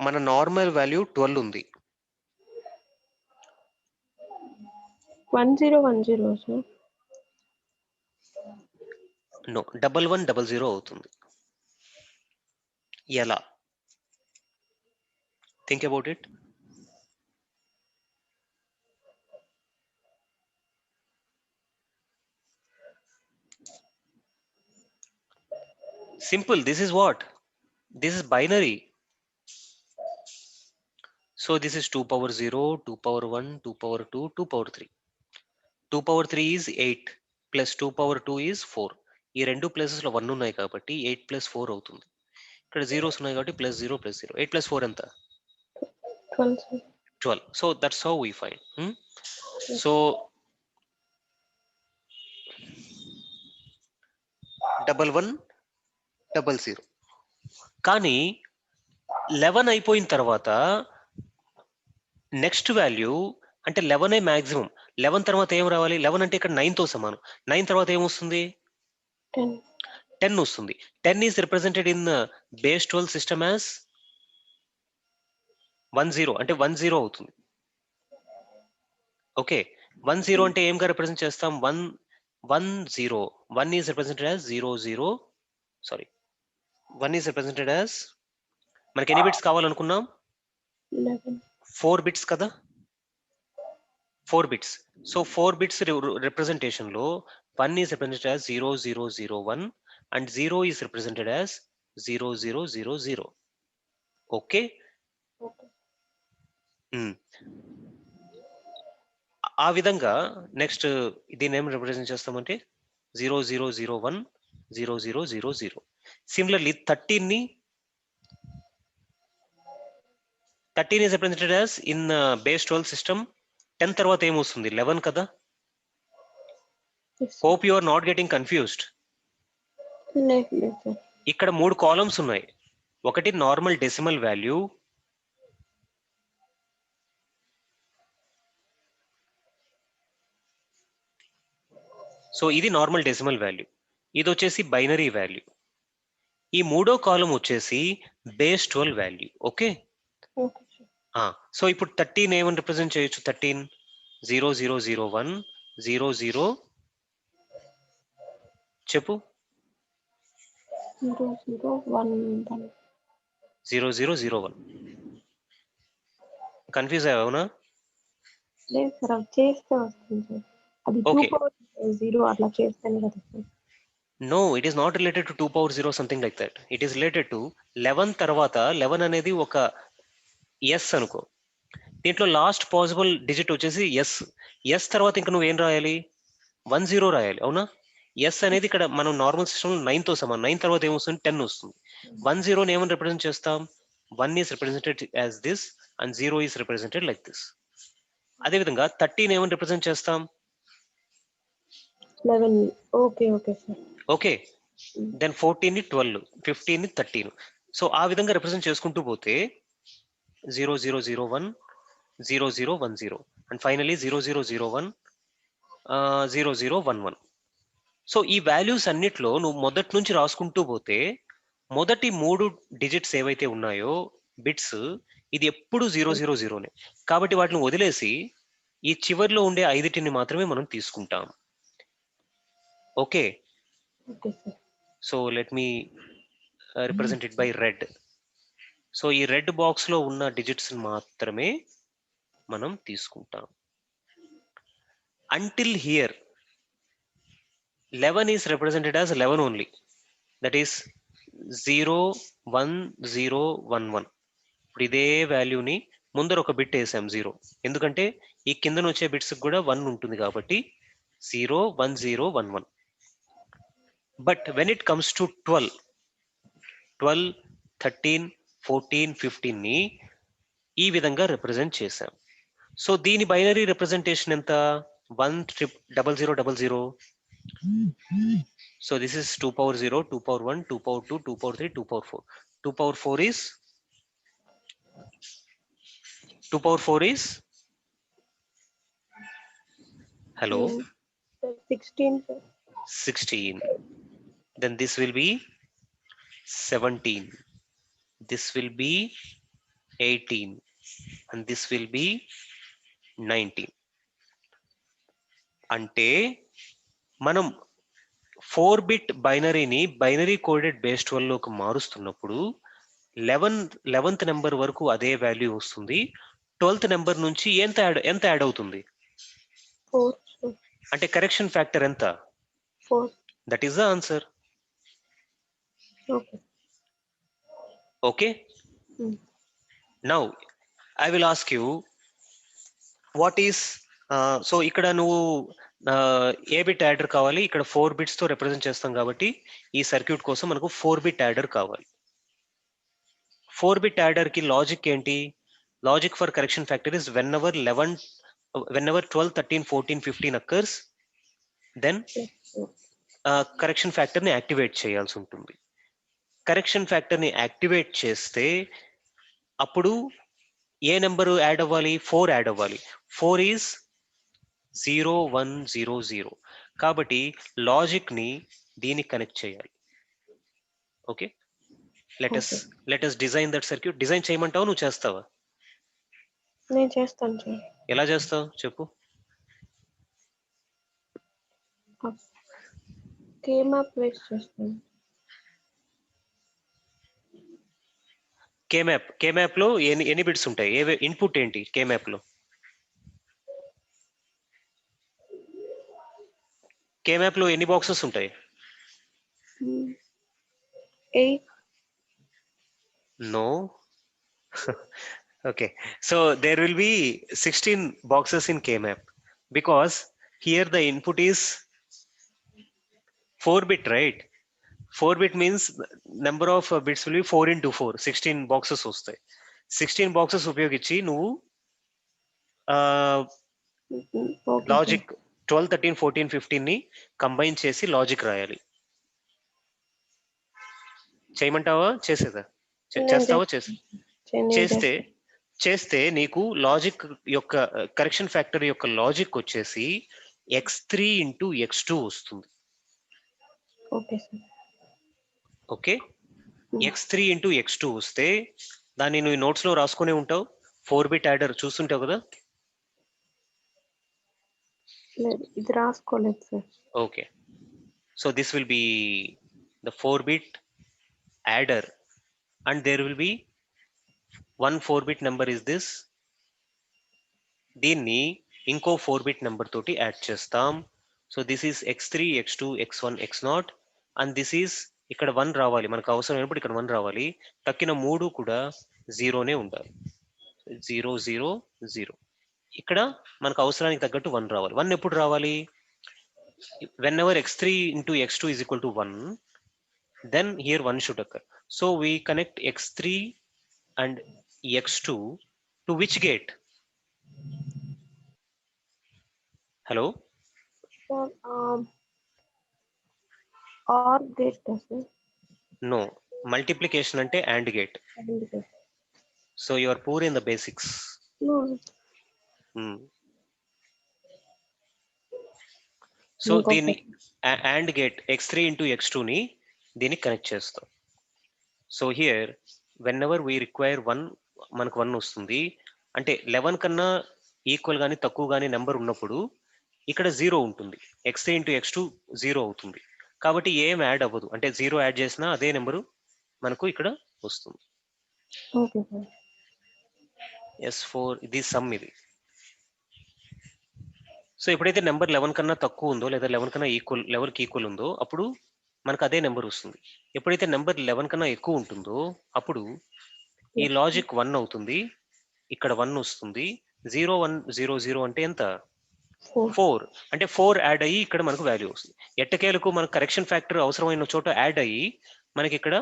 మన నార్మల్ వాల్యూ 12 ఉంది. 1010 సార్. నో, 1100 అవుతుంది. ఎలా? Think about it. Simple. This is what? This is binary. So this is 2 power 0, 2 power 1, 2 power 2, 2 power 3. 2 power 3 is 8 plus 2 power 2 is 4. ఈ రెండు places లో 1 ఉన్నాయి కాబట్టి 8 plus 4 అవుతుంది. ఇక్కడ జీరోస్ ఉన్నాయి కాబట్టి ప్లస్ 0 plus 0. 8 plus 4 ఎంత? 12. So that's how we find. So 1100. కానీ 11 అయిపోయిన తర్వాత నెక్స్ట్ వాల్యూ అంటే 11 మాక్సిమం. 11 తర్వాత ఏం రావాలి? 11 అంటే ఇక్కడ 9 తో సమానం. 9 తర్వాత ఏమొస్తుంది? 10 వస్తుంది. 10 is represented in base 12 system as 10 అంటే 10 అవుతుంది. ఓకే, 10 అంటే ఏంగా రిప్రజెంట్ చేస్తాం? 110. 1 is represented as 00. Sorry, 1 is represented as, మనకి ఎన్ని బిట్స్ కావాలనుకున్నాం? 4 బిట్స్ కదా, 4 బిట్స్. సో 4 బిట్స్ రిప్రజెంటేషన్ లో 1 is represented as 0001 and 0 is represented as 0000. Okay, ఆ విధంగా నెక్స్ట్ దీన్ని ఏం రిప్రజెంట్ చేస్తామంటే 0001 0000. Similarly 13 is represented as in base 12 system. 10 తర్వాత ఏమొస్తుంది? 11 కదా. Hope you are not getting confused. ఇక్కడ 3 కాలమ్స్ ఉన్నాయి. ఒకటి నార్మల్ డెసిమల్ వాల్యూ, సో ఇది నార్మల్ డెసిమల్ వాల్యూ, ఇది వచ్చేసి బైనరీ వాల్యూ. ఈ మూడో కాలం వచ్చేసి base 12 value. Okay, okay sir. So ఇప్పుడు 13 ఏమని రిప్రజెంట్ చేయొచ్చు? 13 0001 00 చెప్పు 0011. 0001. కన్ఫ్యూజ్ అవునా? లేదు సార్, అది చేస్తే వస్తుంది సార్. అది Okay. 2/0 అట్లా చేస్తేనే కదా sir. No, it is not related to 2 power 0 something like that. It is related to 11 తర్వాత 11 అనేది ఒక ఎస్ అనుకో. దీంట్లో లాస్ట్ పాసిబుల్ డిజిట్ వచ్చేసి ఎస్. ఎస్ తర్వాత ఇంకా నువ్వు ఏం రాయాలి? 10 రాయాలి, అవునా? ఎస్ అనేది ఇక్కడ మనం నార్మల్ సిస్టమ్ 9 తో సమానం. 9 తర్వాత ఏమొస్తుంది? 10 వస్తుంది. 10 ఏమని రిప్రజెంట్ చేస్తాం? 1 is represented as this and 0 is represented like this. అదేవిధంగా 13 ఏమని రిప్రజెంట్ చేస్తాం? 11. Okay sir. ఓకే, దెన్ 14 ని 12, 15 ని 13. సో ఆ విధంగా రిప్రజెంట్ చేసుకుంటూ పోతే 0001 0010 అండ్ ఫైనలీ 0001 0011. సో ఈ వాల్యూస్ అన్నిట్లో నువ్వు మొదటి నుంచి రాసుకుంటూ పోతే మొదటి 3 డిజిట్స్ ఏవైతే ఉన్నాయో బిట్స్, ఇది ఎప్పుడు 000నే. కాబట్టి వాటిని వదిలేసి ఈ చివరిలో ఉండే 5టిని మాత్రమే మనం తీసుకుంటాం. Okay, okay sir. So let me represent it by red. So ఈ రెడ్ బాక్స్ లో ఉన్న డిజిట్స్ మాత్రమే మనం తీసుకుంటాం. Until here 11 is represented as 11 only, that is 01011. ఇప్పుడు ఇదే వాల్యూని ముందర ఒక బిట్ వేసాం 0, ఎందుకంటే ఈ కిందన వచ్చే బిట్స్ కూడా 1 ఉంటుంది కాబట్టి 01011. But when it comes to 12, 13, 14, 15 ని ఈ విధంగా రిప్రజెంట్ చేశాం. సో దీని బైనరీ రిప్రజెంటేషన్ ఎంత? 1000000. So this is 2 power 0, 2 power 1, 2 power 2, 2 power 3, 2 power 4. 2 power 4 is 2 power 4 is hello 16 sir. 16. Then this will be 17. This will be 18, and this will be 19. అంటే మనం 4-bit బైనరీని binary coded base 12 లోకి మారుస్తున్నప్పుడు 11th number వరకు అదే value వస్తుంది. 12th number నుంచి ఎంత add అవుతుంది? 4 sir. అంటే కరెక్షన్ ఫ్యాక్టర్ ఎంత? 4. That is the answer. Okay. Okay, now I will ask you what is, so ఇక్కడ నువ్వు ఏ బిట్ యాడర్ కావాలి? ఇక్కడ 4 bits తో రిప్రజెంట్ చేస్తాం కాబట్టి ఈ సర్క్యూట్ కోసం మనకు 4-bit యాడర్ కావాలి. 4-bit యాడర్ కి లాజిక్ ఏంటి? Logic for correction factor is whenever 12, 13, 14, 15 occurs, then correction factor ని యాక్టివేట్ చేయాల్సి ఉంటుంది. కరెక్షన్ ఫ్యాక్టర్ ని యాక్టివేట్ చేస్తే అప్పుడు ఏ నెంబర్ యాడ్ అవ్వాలి? 4 యాడ్ అవ్వాలి. 4 ఈజ్ 0100. కాబట్టి లాజిక్ ని దీనికి కనెక్ట్ చేయాలి. Okay, let us design that circuit. Design చేయమంటావా, నువ్వు చేస్తావా? నేను చేస్తాను సార్. ఎలా చేస్తావు చెప్పు? కేమాప్ వేస్ట్ చేస్తాను. కేమ్యాప్ లో ఎన్ని బిట్స్ ఉంటాయి? ఇన్పుట్ ఏంటి కేమ్యాప్ లో? కేమ్యాప్ లో ఎన్ని బాక్సెస్ ఉంటాయి? 8. No. Okay, so there will be 16 boxes in KMap because here the input is 4-bit, right? 4-bit means number of bits will be 4 into 4, 16 boxes వస్తాయి. 16 boxes ఉపయోగించి నువ్వు logic 12, 13, 14, 15 ని combine చేసి logic రాయాలి. చేయమంటావా? చేసేదా? చేస్తావా? చేస్తే నీకు లాజిక్ యొక్క కరెక్షన్ ఫ్యాక్టర్ యొక్క లాజిక్ వచ్చేసి x3 into x2 వస్తుంది. Okay sir. Okay, x3 into x2 వస్తే దాన్ని నువ్వు నోట్స్ లో రాసుకునే ఉంటావు. 4-bit యాడర్ చూస్తుంటావు కదా. లేదు, ఇది రాసుకోలేదు sir. Okay, so this will be the 4-bit adder and there will be one 4-bit number is this. దీన్ని ఇంకో 4-bit నెంబర్ తోటి యాడ్ చేస్తాం. So this is x3 x2 x1 x0 and this is ఇక్కడ 1 రావాలి, మనకు అవసరమైనప్పుడు ఇక్కడ 1 రావాలి. తక్కిన 3 కూడా జీరోనే ఉండాలి. 0 0 0. ఇక్కడ మనకు అవసరానికి తగ్గట్టు 1 రావాలి. 1 ఎప్పుడు రావాలి? whenever x3 into x2 is equal to 1, then here 1 should occur. So we connect x3 and x2 to which gate? Hello? Sir or gate sir. No, multiplication ante AND gate. So you are poor in the basics. No. So దీన్ని AND gate x3 into x2 ని దీన్ని connect చేస్తాం. So here whenever we require 1, మనకు 1 వస్తుంది. అంటే 11 కన్నా equal గానీ తక్కువ గానీ నెంబర్ ఉన్నప్పుడు ఇక్కడ 0 ఉంటుంది. x3 into x2 0 అవుతుంది. కాబట్టి ఏం యాడ్ అవ్వదు, అంటే 0 యాడ్ చేసినా అదే నెంబరు మనకు ఇక్కడ వస్తుంది. Okay sir. S4 ఇది సమ్ ఇది. సో ఎప్పుడైతే నెంబర్ 11 కన్నా తక్కువ ఉందో లేదా 11 కన్నా ఈక్వల్, లెవెల్కి ఈక్వల్ ఉందో అప్పుడు మనకు అదే నెంబర్ వస్తుంది. ఎప్పుడైతే నెంబర్ 11 కన్నా ఎక్కువ ఉంటుందో అప్పుడు ఈ లాజిక్ 1 అవుతుంది, ఇక్కడ 1 వస్తుంది. 0 1 0 0 అంటే ఎంత? 4. అంటే 4 యాడ్ అయ్యి ఇక్కడ మనకు వాల్యూ వస్తుంది. ఎట్టకేలకు మనకు కరెక్షన్ ఫ్యాక్టర్ అవసరమైన చోట యాడ్ అయ్యి మనకి ఇక్కడ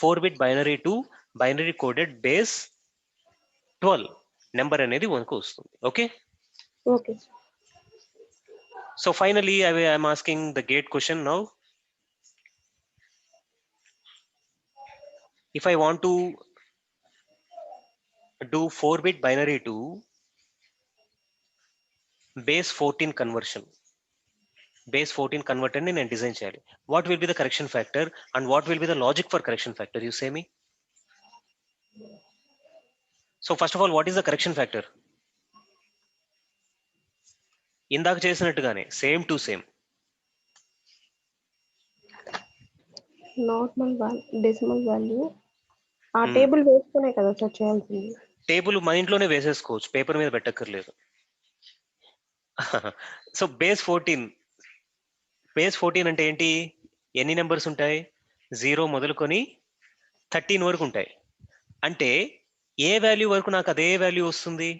4-bit binary to binary coded base 12 number అనేది మనకు వస్తుంది. Okay. Okay. So finally I am asking the gate question now. If I want to do 4-bit binary to base 14 conversion, base 14 converter ni నేను design చేయాలి. What will be the correction factor and what will be the logic for correction factor? You say me. So first of all, what is the correction factor? ఇందాక చేసినట్టుగానే same to same. Normal decimal value ఆ table వేసుకునే కదా sir చేయాల్సింది. Table mind లోనే వేసేసుకోవచ్చు, paper మీద పెట్టక్కర్లేదు. So base 14 అంటే ఏంటి? ఎన్ని నెంబర్స్ ఉంటాయి? 0 మొదలుకొని 13 వరకు ఉంటాయి. అంటే ఏ వాల్యూ వరకు నాకు అదే వాల్యూ వస్తుంది?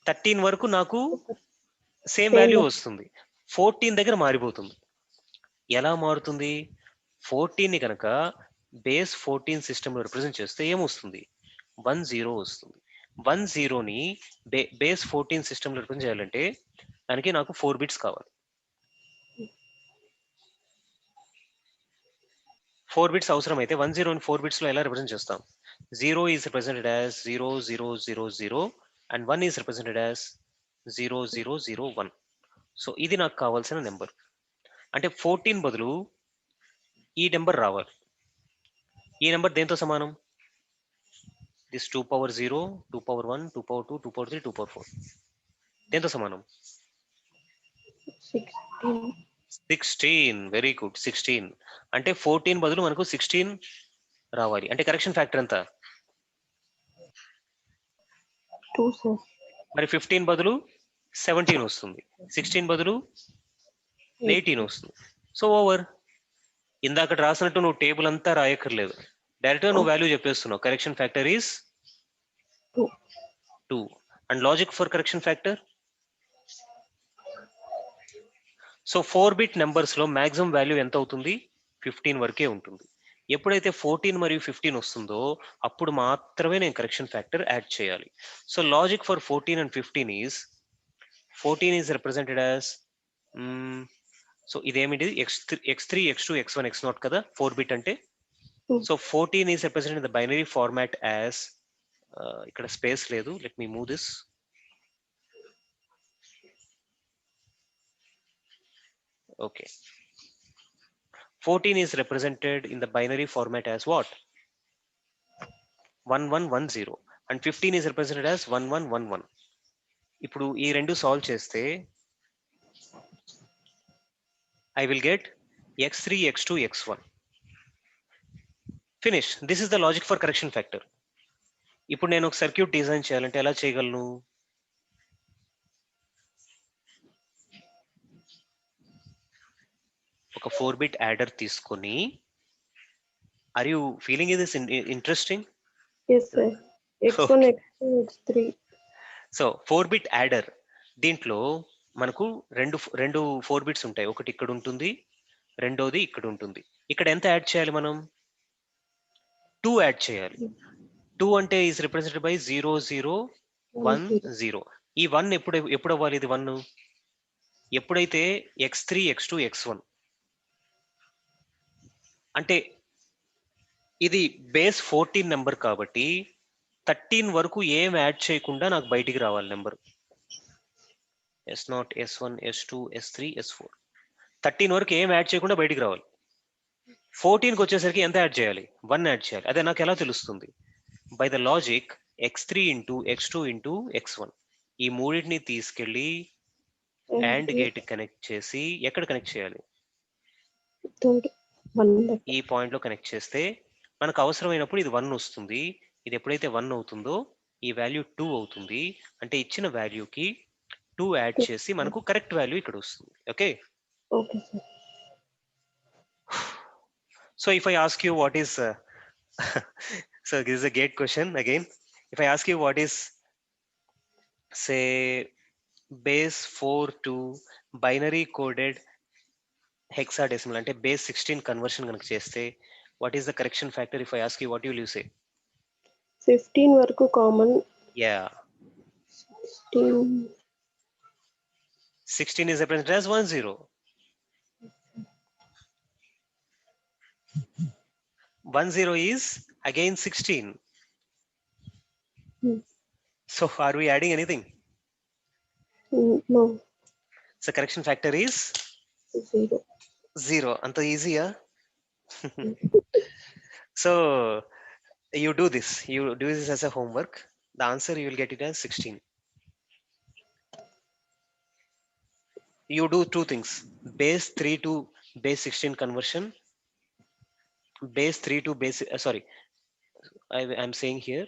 13 వరకు నాకు సేమ్ వాల్యూ వస్తుంది. 14 దగ్గర మారిపోతుంది. ఎలా మారుతుంది? 14ని కనుక బేస్ 14 సిస్టమ్ లో రిప్రజెంట్ చేస్తే ఏమొస్తుంది? 10 వస్తుంది. 10ని బేస్ 14 సిస్టమ్ లో రిప్రజెంట్ చేయాలంటే దానికి నాకు 4 బిట్స్ కావాలి. 4 బిట్స్ అవసరం అయితే 10ని 4 బిట్స్ లో ఎలా రిప్రజెంట్ చేస్తాం? 0 is represented as 0 0 0 0 and 1 is represented as 0 0 0 1. So ఇది నాకు కావాల్సిన నెంబర్. అంటే 14 బదులు ఈ నెంబర్ రావాలి. ఈ నెంబర్ దేంతో సమానం? This 2 power 0, 2 power 1, 2 power 2, 2 power 3, 2 power 4. దేంతో సమానం? 16. Very good, 16. అంటే 14 బదులు మనకు 16 రావాలి. అంటే కరెక్షన్ ఫ్యాక్టర్ ఎంత? 2 సార్. మరి 15 బదులు 17 వస్తుంది, 16 బదులు 18 వస్తుంది. So over. ఇందాక రాసినట్టు నువ్వు టేబుల్ అంతా రాయక్కర్లేదు, డైరెక్ట్ గా నువ్వు వాల్యూ చెప్పేస్తున్నావు. Correction factor is 2. And logic for correction factor? So 4-bit numbers లో మాక్సిమం వాల్యూ ఎంత అవుతుంది? 15 వరకే ఉంటుంది. ఎప్పుడైతే 14 మరియు 15 వస్తుందో అప్పుడు మాత్రమే నేను కరెక్షన్ ఫ్యాక్టర్ యాడ్ చేయాలి. So logic for 14 and 15 is 14 is represented as so ఇదేమిటి? x3 x2 x1 x0 కదా 4-bit అంటే. So 14 is represented in the binary format as, ఇక్కడ స్పేస్ లేదు, let me move this. Okay, 14 is represented in the binary format as what? 1110, and 15 is represented as 1111. ఇప్పుడు ఈ రెండు solve చేస్తే I will get x3, x2, x1. Finish. This is the logic for correction factor. ఇప్పుడు నేను ఒక circuit design చేయాలంటే ఎలా చేయగలను? ఒక 4-bit యాడర్ తీసుకొని, are you feeling this interesting? Yes, sir. X1, X2, X3. So 4-bit adder, దీంట్లో మనకు రెండు 4 బిట్స్ ఉంటాయి. ఒకటి ఇక్కడ ఉంటుంది, రెండోది ఇక్కడ ఉంటుంది. ఇక్కడ ఎంత యాడ్ చేయాలి మనం? 2 యాడ్ చేయాలి. 2 అంటే ఈజ్ రిప్రజెంటెడ్ బై 0 0 1 0. ఈ 1 ఎప్పుడు అవ్వాలి? ఇది 1 ఎప్పుడైతే x3 x2 x1 అంటే ఇది బేస్ 14 నెంబర్ కాబట్టి 13 వరకు ఏం యాడ్ చేయకుండా నాకు బయటికి రావాలి number. S0, S1, S2, S3, S4. 13 వరకు ఏం యాడ్ చేయకుండా బయటికి రావాలి. 14కి వచ్చేసరికి ఎంత యాడ్ చేయాలి? 1 యాడ్ చేయాలి. అదే నాకు ఎలా తెలుస్తుంది? By the logic x3 into x2 into x1. ఈ మూడింటిని తీసుకెళ్ళి అండ్ గేట్ కనెక్ట్ చేసి ఎక్కడ కనెక్ట్ చేయాలి? ఈ పాయింట్ లో కనెక్ట్ చేస్తే మనకు అవసరమైనప్పుడు ఇది 1 వస్తుంది. ఇది ఎప్పుడైతే 1 అవుతుందో ఈ వాల్యూ 2 అవుతుంది. అంటే ఇచ్చిన వాల్యూకి 2 యాడ్ చేసి మనకు కరెక్ట్ వాల్యూ ఇక్కడ వస్తుంది. Okay. Okay, sir. So if I ask you what is so this is a gate question again. If I ask you what is, say, base 4 to binary coded hexadecimal అంటే base 16 conversion కనుక చేస్తే what is the correction factor? If I ask you, what will you say? 15 వరకు common. Yeah, 16 is represented as 10. 10 is again 16. So are we adding anything? No. So correction factor is 0. Anta easy, yeah? So you do this as a homework. The answer you will get it as 16. You do two things: base 3 to base 16 conversion, base 3 to base sorry, I'm saying here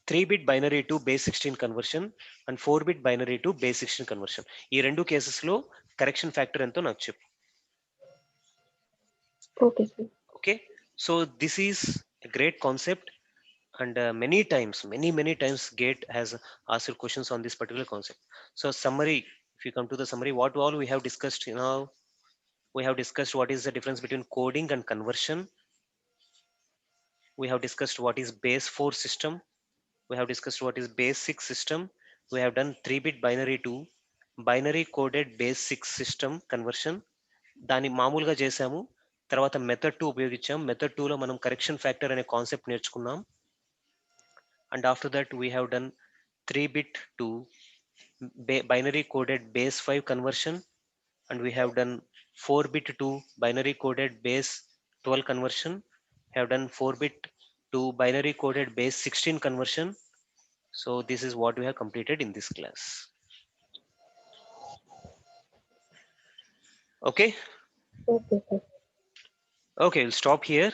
3-bit binary to base 16 conversion and 4-bit binary to base 16 conversion. ఈ రెండు cases లో correction factor ఎంతో నాకు చెప్పు. Okay, sir. Okay, so this is a great concept, and many times gate has asked questions on this particular concept. So summary, if you come to the summary, what all we have discussed now, we have discussed what is the difference between coding and conversion. We have discussed what is base 4 system. We have discussed what is base 6 system. We have done 3-bit binary to binary coded base 6 system conversion. దాన్ని మామూలుగా చేసాము. తర్వాత method 2 ఉపయోగించాం. Method 2 లో మనం correction factor అనే concept నేర్చుకున్నాం. And after that we have done 3-bit to binary coded base 5 conversion, and we have done 4-bit to binary coded base 12 conversion. We have done 4-bit to binary coded base 16 conversion. So this is what we have completed in this class. Okay. Okay, sir. Okay, we'll stop here.